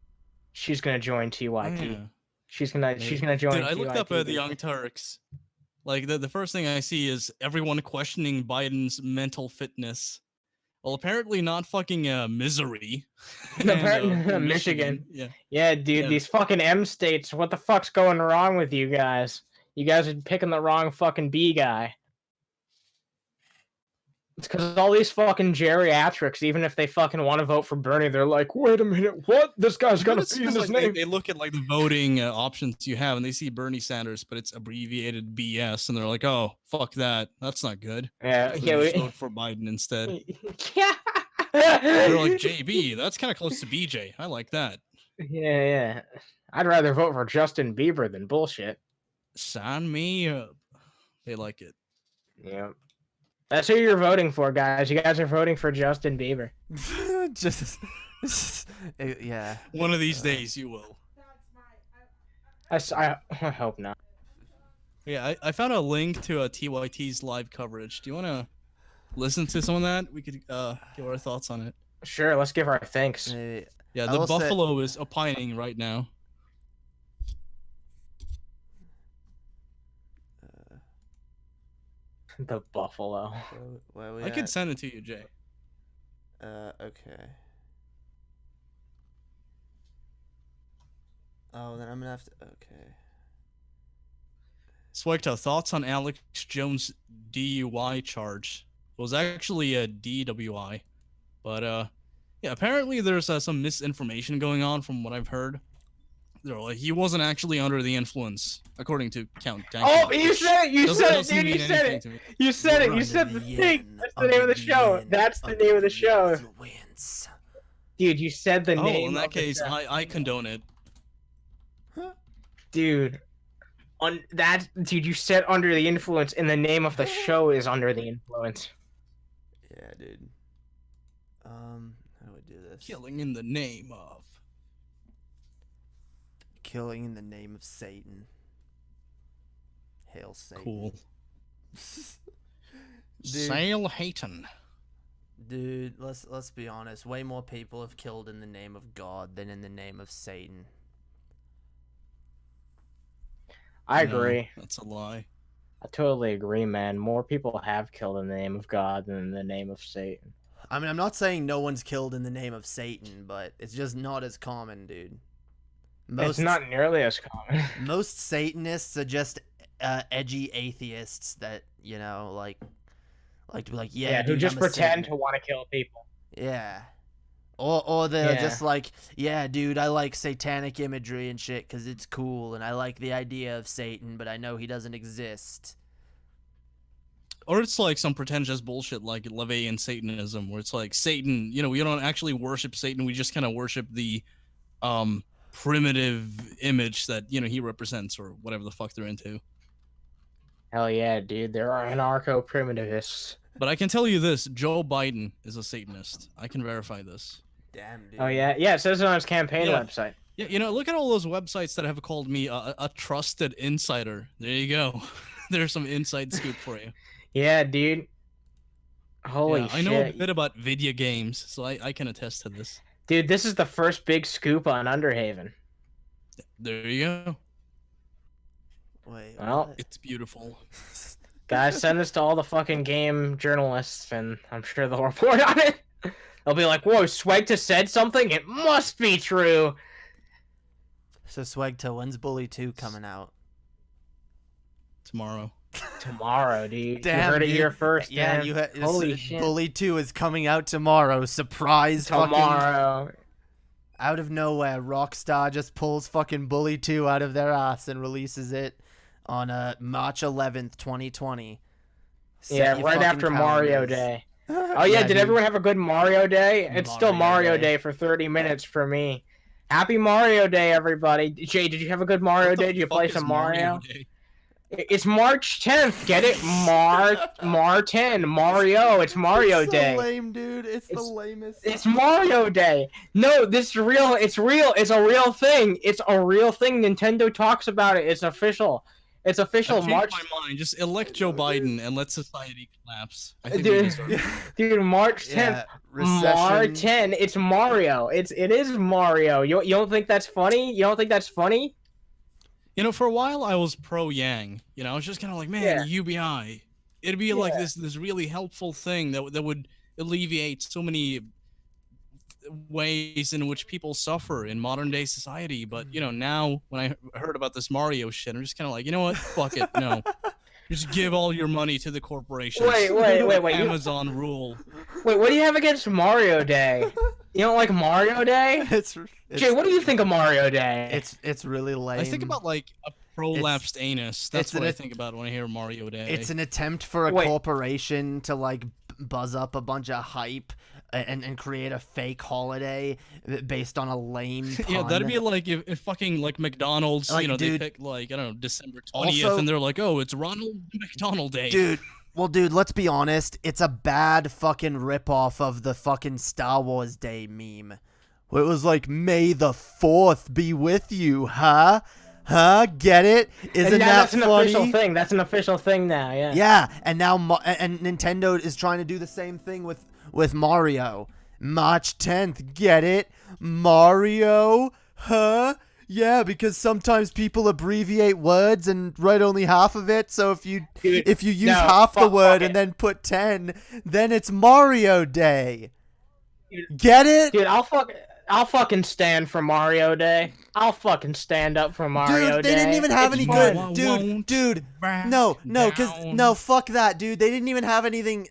She's gonna join TYT. Oh, yeah. She's gonna join. Dude, I looked up TYT. the Young Turks. Like the first thing I see is everyone questioning Biden's mental fitness. Well, apparently not fucking Misery. Apparently and, Michigan. Yeah. Yeah, dude, Yeah. these fucking M states. What the fuck's going wrong with you guys? You guys are picking the wrong fucking B guy. It's because all these fucking geriatrics, even if they fucking want to vote for Bernie, they're like, wait a minute, what? This guy's got It's to be in just his like name. they look at like the voting options you have, and they see Bernie Sanders, but it's abbreviated BS, and they're like, "Oh, fuck that. That's not good." Yeah, So yeah, they just vote for Biden instead. yeah. They're like, "JB, that's kind of close to BJ. I like that." Yeah. I'd rather vote for Justin Bieber than bullshit. Sign me up. They like it. Yeah. That's who you're voting for, guys. You guys are voting for Justin Bieber. just Yeah. One of these days you will. I hope not. Yeah, I found a link to a TYT's live coverage. Do you want to listen to some of that? We could give our thoughts on it. Sure, let's give our thanks. Maybe. Yeah, I the will say- buffalo is opining right now. The buffalo. Where we I could at? send it to you, Jay. Okay. Oh, then I'm gonna have to. Okay. Swagta, thoughts on Alex Jones' DUI charge? It was actually a DWI, but yeah, apparently there's some misinformation going on from what I've heard. They're like, he wasn't actually under the influence, according to Count Dank. Oh, you said it! You said it, dude! You said it! You said it! You said the thing! That's the name of the show! That's the name of the show! Influence. Dude, you said the name. Oh, in that of the case, show. I condone it. Dude. Dude, you said under the influence, and the name of the show is Under the Influence. Yeah, dude. How do I do this? Killing in the name of. Killing in the name of Satan. Hail Satan. Cool. Dude. Sail Hayton. Dude, let's be honest. Way more people have killed in the name of God than in the name of Satan. I No, agree. That's a lie. I totally agree, man. More people have killed in the name of God than in the name of Satan. I mean, I'm not saying no one's killed in the name of Satan, but it's just not as common, dude. It's not nearly as common. Most Satanists are just edgy atheists that, you know, like to be like, yeah, who dude, just I'm a pretend Satanist. to want to kill people. Yeah. Or they're Yeah. just like, yeah, dude, I like satanic imagery and shit because it's cool, and I like the idea of Satan, but I know he doesn't exist. Or it's like some pretentious bullshit like Levian Satanism, where it's like Satan, you know, we don't actually worship Satan, we just kind of worship the primitive image that, you know, he represents, or whatever the fuck they're into. Hell yeah, dude. There are anarcho-primitivists. But I can tell you this, Joe Biden is a Satanist. I can verify this. Damn, dude. Oh yeah? Yeah, it says it on his campaign Yeah. website. Yeah, you know, look at all those websites that have called me a trusted insider. There you go. There's some inside scoop for you. Yeah, dude. Holy Yeah, shit. I know a bit about video games, so I can attest to this. Dude, this is the first big scoop on Underhaven. There you go. Wait, Well, what? It's beautiful. Guys, send this to all the fucking game journalists, and I'm sure they'll report on it. They'll be like, whoa, Swagta said something? It must be true. So Swagta, when's Bully 2 coming out? Tomorrow. Tomorrow, dude. Damn, you heard it dude. here first, Yeah, man. Holy this- shit. Bully 2 is coming out tomorrow. Surprise! Fucking Tomorrow. out of nowhere, Rockstar just pulls fucking Bully 2 out of their ass and releases it on March 11th, 2020. Set Yeah, your right fucking after Mario calendars. Day. Oh yeah, did dude. everyone have a good Mario Day? It's still Mario Mario Day. Day for 30 minutes for me. Happy Mario Day, everybody. Jay, did you have a good Mario What the Day? Did you fuck play is some Mario? Day? It's March 10th. Get it? Martin. Mario. It's Mario It's so Day. lame, dude. It's the It's- lamest. It's Mario Day. No, this is real. It's real. It's a real thing. It's a real thing. Nintendo talks about it. It's official. It's official. I've changed March, my mind. Just elect Joe Biden and let society collapse. I think we Dude. deserve it. dude. March 10th. recession. Martin. It's Mario. It is Mario. You don't think that's funny? You don't think that's funny? You know, for a while I was pro Yang. You know, I was just kind of like, man, Yeah. UBI. It'd be like Yeah. this really helpful thing that would alleviate so many ways in which people suffer in modern day society. But you know, now when I heard about this Mario shit, I'm just kind of like, you know what? Fuck it. No, just give all your money to the corporations. Wait. You, Amazon rule. wait, what do you have against Mario Day? You don't like Mario Day? It's Jay, what do you think of Mario Day? It's really lame. I think about like a prolapsed anus. That's it's what an I at- think about when I hear Mario Day. It's an attempt for a Wait. corporation to like buzz up a bunch of hype and create a fake holiday based on a lame pun. Yeah, that'd be like if fucking like McDonald's, Like, you know, dude, they pick like, I don't know, December 20th, also- and they're like, oh, it's Ronald McDonald Day. Dude, well, dude, let's be honest. It's a bad fucking ripoff of the fucking Star Wars Day meme, where it was like, May the 4th be with you, huh? Huh? Get it? Isn't that that's an funny? official thing. That's an official thing now, yeah. Yeah, and now and Nintendo is trying to do the same thing with Mario. March 10th, get it? Mario? Huh? Yeah, because sometimes people abbreviate words and write only half of it. So if you use half the word and then put 10, then it's Mario Day. Get it? Dude, I'll fucking stand for Mario Day. I'll fucking stand up for Mario Day. Dude, they didn't even have any fun. good... Dude, no, fuck that, dude. They didn't even have anything...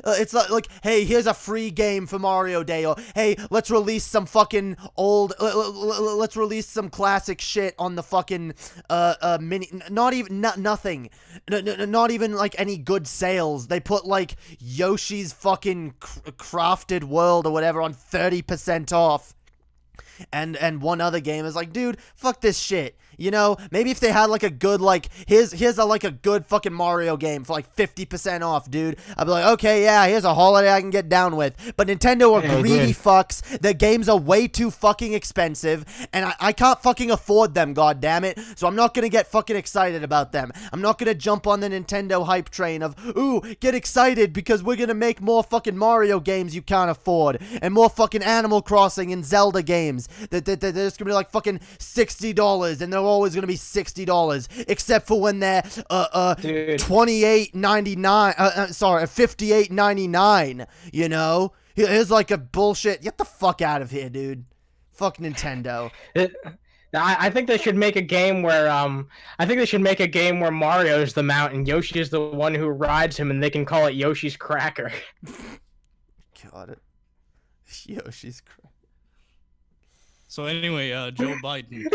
it's like, hey, here's a free game for Mario Day, or, hey, let's release some fucking old... let's release some classic shit on the fucking, mini... Not even... nothing. Not even, like, any good sales. They put, like, Yoshi's fucking Crafted World or whatever on 30% off. And one other game is like, dude, fuck this shit. You know, maybe if they had like a good, like, here's a good fucking Mario game for like 50% off, dude. I'd be like, okay, yeah, here's a holiday I can get down with. But Nintendo are greedy fucks. Their games are way too fucking expensive, and I can't fucking afford them, goddammit. So I'm not gonna get fucking excited about them. I'm not gonna jump on the Nintendo hype train of, ooh, get excited because we're gonna make more fucking Mario games you can't afford, and more fucking Animal Crossing and Zelda games that they're just gonna be like fucking $60, and they're always gonna be $60, except for when they're $28.99. Sorry, $58.99. You know, here's like a bullshit. Get the fuck out of here, dude. Fuck Nintendo. I think they should make a game where Mario's the mount and Yoshi is the one who rides him, and they can call it Yoshi's Cracker. Got it. Yoshi's Cracker. So anyway, Joe Biden.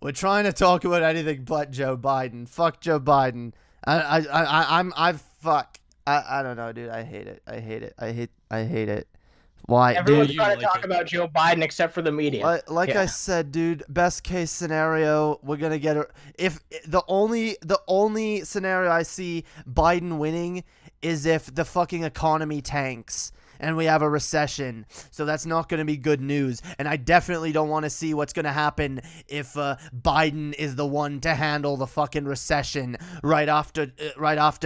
We're trying to talk about anything but Joe Biden. Fuck Joe Biden. I don't know, dude. I hate it. I hate it. Why, Everyone's dude? trying to talk about Joe Biden except for the media. Like I said, dude. Best case scenario, we're gonna get if the only scenario I see Biden winning is if the fucking economy tanks and we have a recession. So that's not going to be good news. And I definitely don't want to see what's going to happen if Biden is the one to handle the fucking recession right after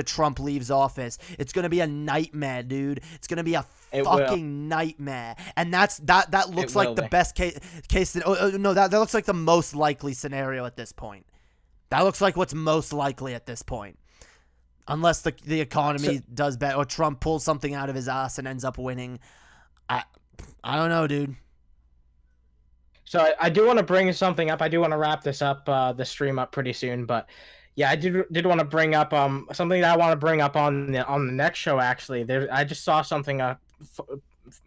Trump leaves office. It's going to be a nightmare, dude. It's going to be a fucking nightmare. And that looks like the best case. That looks like the most likely scenario at this point. That looks like what's most likely at this point. Unless the economy does better, or Trump pulls something out of his ass and ends up winning. I don't know, dude. So I do want to bring something up. I do want to wrap this up, the stream up pretty soon. But yeah, I did want to bring up something that I want to bring up on the next show. Actually, I just saw something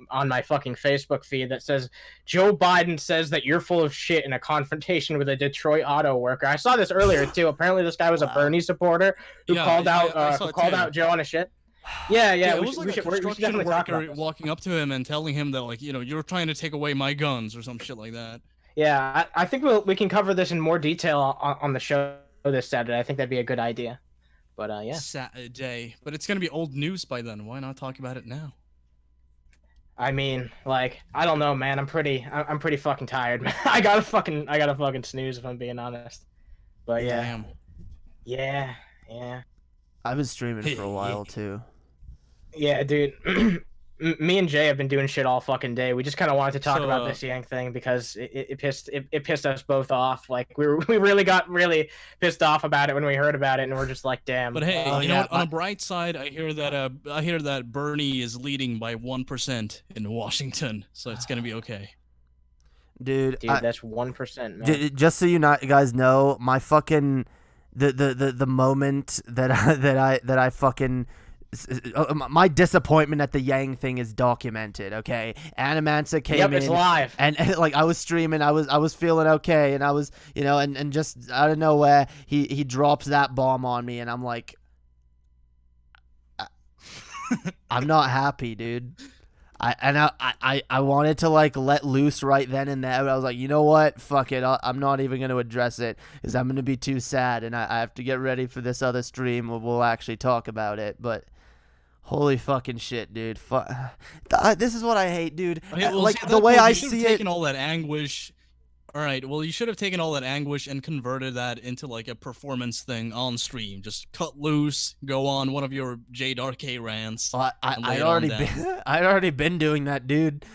on my fucking Facebook feed that says Joe Biden says that you're full of shit in a confrontation with a Detroit auto worker. I saw this earlier too. Apparently, this guy was a Bernie supporter who called out Joe on his shit. Yeah. It was like a construction worker walking up to him and telling him that, like, you know, you're trying to take away my guns or some shit like that. Yeah, I think we can cover this in more detail on the show this Saturday. I think that'd be a good idea. But yeah, Saturday. But it's gonna be old news by then. Why not talk about it now? I mean, like, I don't know, man. I'm pretty fucking tired, man. I gotta fucking snooze if I'm being honest. But yeah. Damn. Yeah. I've been streaming for a while too. Yeah, dude. Me and Jay have been doing shit all fucking day. We just kind of wanted to talk about this Yang thing because it pissed us both off. Like we really got pissed off about it when we heard about it, and we're just like, damn. But hey, you know what? On a bright side, I hear that Bernie is leading by 1% in Washington, so it's gonna be okay. Dude, that's 1%, man. Just so you guys know, my fucking the moment that I fucking. My disappointment at the Yang thing is documented. Okay, Animancer came in. It's live. And like I was streaming, I was feeling okay, and I was, you know, and just out of nowhere he drops that bomb on me, and I'm like, I'm not happy, dude. I wanted to like let loose right then and there, but I was like, you know what? Fuck it. I'm not even going to address it because I'm going to be too sad, and I have to get ready for this other stream where we'll actually talk about it. But Holy fucking shit, dude. This is what I hate, dude. Okay, well, like see, at the that way point, I you should have see it. taken all that anguish. All right, well, you should have taken all that anguish and converted that into like a performance thing on stream. Just cut loose, go on one of your JDRK rants. Well, and lay I'd it on already down. been I'd already been doing that, dude.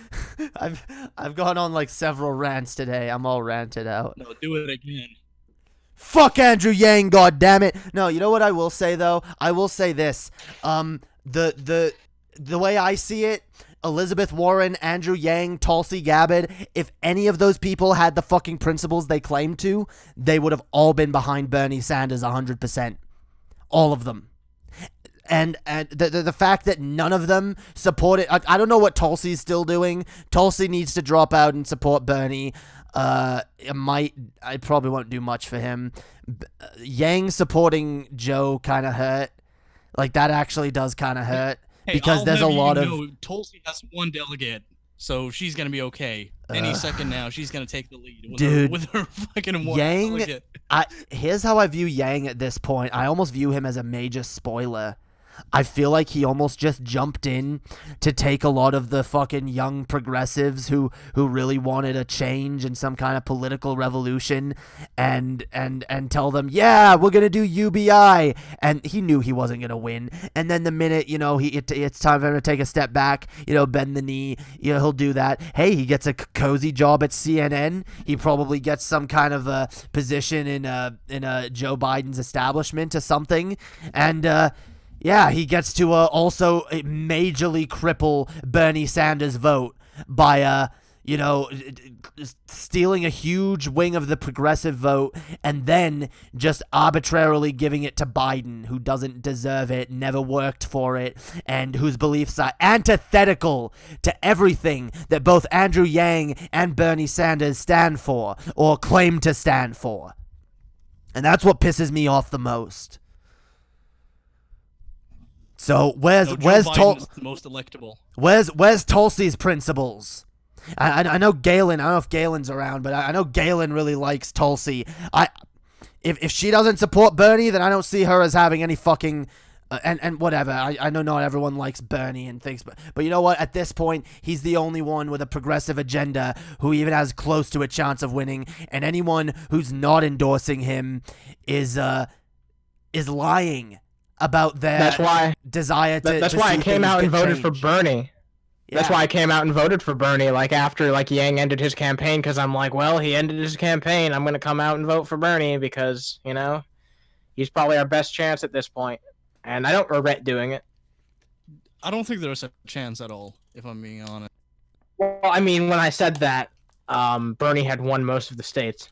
I've gone on like several rants today. I'm all ranted out. No, do it again. Fuck Andrew Yang, god damn it. No, you know what I will say though? I will say this. The way I see it, Elizabeth Warren, Andrew Yang, Tulsi Gabbard, if any of those people had the fucking principles they claim to, they would have all been behind Bernie Sanders 100%. All of them. And the fact that none of them support it, I don't know what Tulsi's still doing. Tulsi needs to drop out and support Bernie. I probably won't do much for him. Yang supporting Joe kind of hurt. Like, that actually does kind of hurt. Hey, because there's a lot of... Tulsi has one delegate, so she's gonna be okay. Any second now, she's gonna take the lead with her fucking one delegate. Here's how I view Yang at this point. I almost view him as a major spoiler. I feel like he almost just jumped in to take a lot of the fucking young progressives who really wanted a change and some kind of political revolution and tell them, yeah, we're going to do UBI. And he knew he wasn't going to win. And then the minute, it's time for him to take a step back, bend the knee, he'll do that. Hey, he gets a cozy job at CNN. He probably gets some kind of a position in a Joe Biden's establishment or something. And, yeah, he gets to also majorly cripple Bernie Sanders' vote by, stealing a huge wing of the progressive vote and then just arbitrarily giving it to Biden, who doesn't deserve it, never worked for it, and whose beliefs are antithetical to everything that both Andrew Yang and Bernie Sanders stand for or claim to stand for. And that's what pisses me off the most. So where's the most electable? Where's Tulsi's principles? I know Galen. I don't know if Galen's around, but I know Galen really likes Tulsi. If she doesn't support Bernie, then I don't see her as having any fucking and whatever. I know not everyone likes Bernie and things, but you know what? At this point, he's the only one with a progressive agenda who even has close to a chance of winning, and anyone who's not endorsing him is lying about their desire to. That's why I came out and voted for Bernie. Yeah. That's why I came out and voted for Bernie. Like after Yang ended his campaign, because I'm like, well, he ended his campaign. I'm gonna come out and vote for Bernie because he's probably our best chance at this point, and I don't regret doing it. I don't think there's a chance at all, if I'm being honest. Well, I mean, when I said that, Bernie had won most of the states.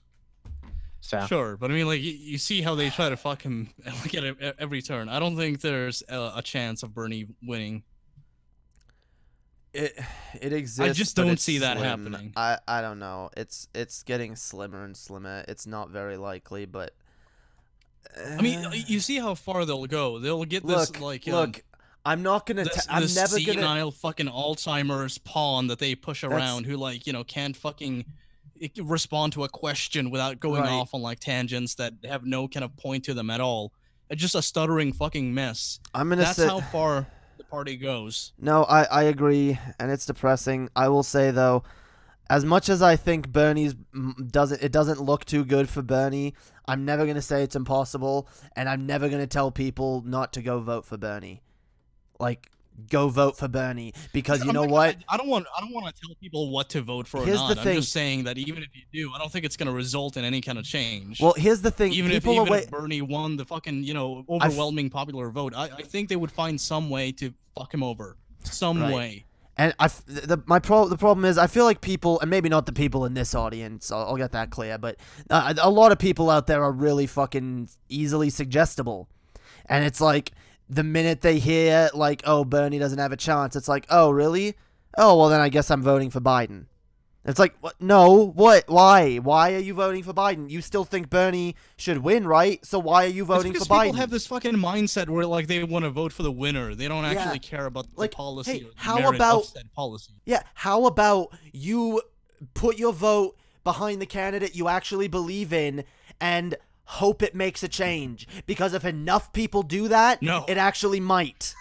So. Sure, but I mean, like, you see how they try to fuck him like at every turn. I don't think there's a chance of Bernie winning. It exists. I just don't see slim. that happening. I don't know. It's getting slimmer and slimmer. It's not very likely, but I mean, you see how far they'll go. They'll get this look. I'm not gonna. I'm never gonna. Senile fucking Alzheimer's pawn that they push around, who can't fucking respond to a question without going off on tangents that have no kind of point to them at all. It's just a stuttering fucking mess. That's how far the party goes. No, I agree, and it's depressing. I will say though, as much as I think Bernie's doesn't look too good for Bernie, I'm never gonna say it's impossible, and I'm never gonna tell people not to go vote for Bernie. Go vote for Bernie, because you know what? I don't want to tell people what to vote for. Here's or not. the thing. I'm just saying that even if you do, I don't think it's going to result in any kind of change. Well, here's the thing. Even if Bernie won the fucking overwhelming popular vote, I think they would find some way to fuck him over, some way. And the problem is I feel like people, and maybe not the people in this audience, I'll get that clear, but a lot of people out there are really fucking easily suggestible, and it's like, the minute they hear, oh, Bernie doesn't have a chance, it's like, oh, really? Oh, well, then I guess I'm voting for Biden. It's like, what? No, what? Why? Why are you voting for Biden? You still think Bernie should win, right? So why are you voting for Biden? People have this fucking mindset where, they want to vote for the winner. They don't actually care about the policy or the merit of said policy. Yeah, how about you put your vote behind the candidate you actually believe in and hope it makes a change, because if enough people do that, it actually might.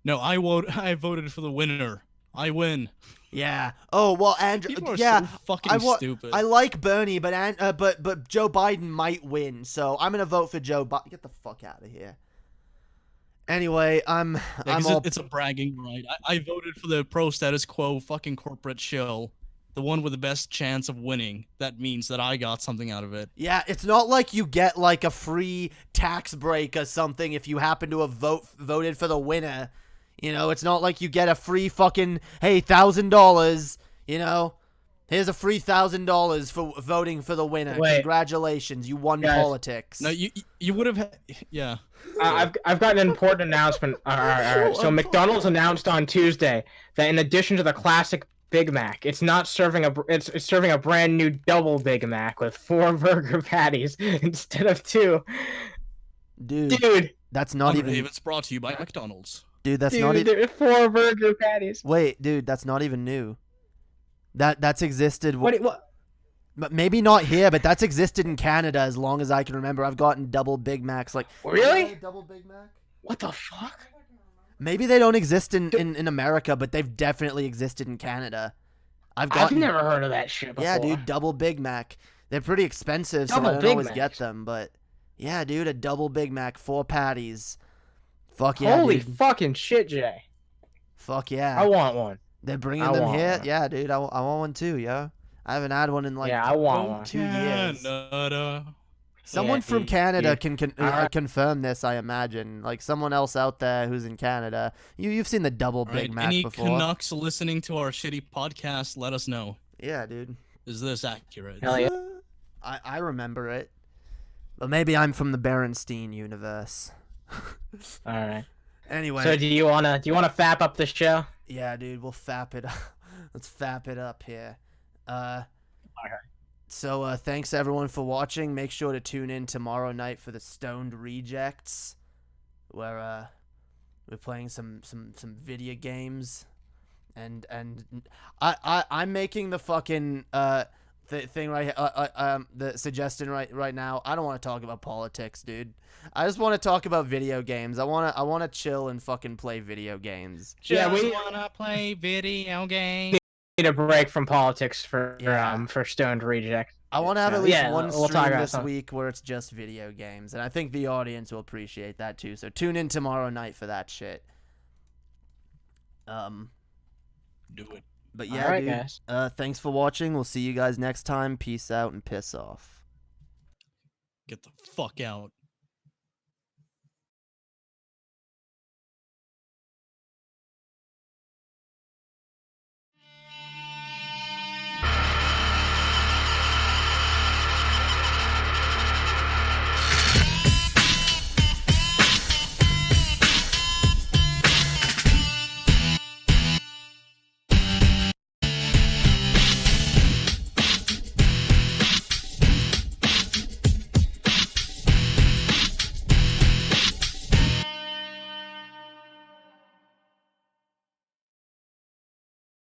No, I voted for the winner. I win. Yeah. Oh well, Andrew. People are Yeah. so fucking stupid. I like Bernie, but Joe Biden might win, so I'm gonna vote for Joe Biden. Get the fuck out of here. Anyway, I'm 'Cause all. it's a bragging right. I voted for the pro status quo fucking corporate shill, the one with the best chance of winning. That means that I got something out of it. Yeah, it's not like you get like a free tax break or something if you happen to have voted for the winner. You know, it's not like you get a free fucking hey $1,000. You know, here's a free $1,000 for voting for the winner. Wait. Congratulations, you won Guys. politics. No, you would have. Yeah. I've got an important announcement. All right. So McDonald's announced on Tuesday that in addition to the classic Big Mac, it's serving a brand new double Big Mac with 4 burger patties instead of 2. Dude, That's not even. Underhaven's brought to you by McDonald's. Dude, that's not even. there are 4 burger patties. Wait, dude, that's not even new. That's existed. What? But maybe not here, but that's existed in Canada as long as I can remember. I've gotten double Big Macs. Like Really? double Big Mac? What the fuck? Maybe they don't exist in America, but they've definitely existed in Canada. I've never heard of that shit before. Yeah, dude, double Big Mac. They're pretty expensive, so Double I don't Big always get Macs. them. But yeah, dude, a double Big Mac, 4 patties. Fuck yeah, Holy dude. fucking shit, Jay. Fuck yeah. I want one. They're bringing I them want here. one. Yeah, dude, I want one too, yo. I haven't had one in like Yeah, I want one. 2 years. Canada. Someone Yeah, from dude, Canada dude. can confirm this, I imagine. Like someone else out there who's in Canada. You've seen the double All Big right, Mac any before. Canucks listening to our shitty podcast, let us know. Yeah, dude. Is this accurate? Hell yeah. I remember it. But maybe I'm from the Berenstein universe. All right. Anyway. So do you wanna fap up the show? Yeah, dude, we'll fap it up. Let's fap it up here. So thanks everyone for watching. Make sure to tune in tomorrow night for the Stoned Rejects, where we're playing some video games, and I'm making the fucking thing right the suggestion right now. I don't want to talk about politics, dude. I just want to talk about video games. I want to chill and fucking play video games. Yeah, we wanna play video games. need a break from politics for Yeah. for Stoned Reject. I want to have So, at least yeah, one we'll talk stream about this some- week where it's just video games, and I think the audience will appreciate that too. So tune in tomorrow night for that shit. Do it. But yeah, Alright, dude. guys. Thanks for watching. We'll see you guys next time. Peace out and piss off. Get the fuck out.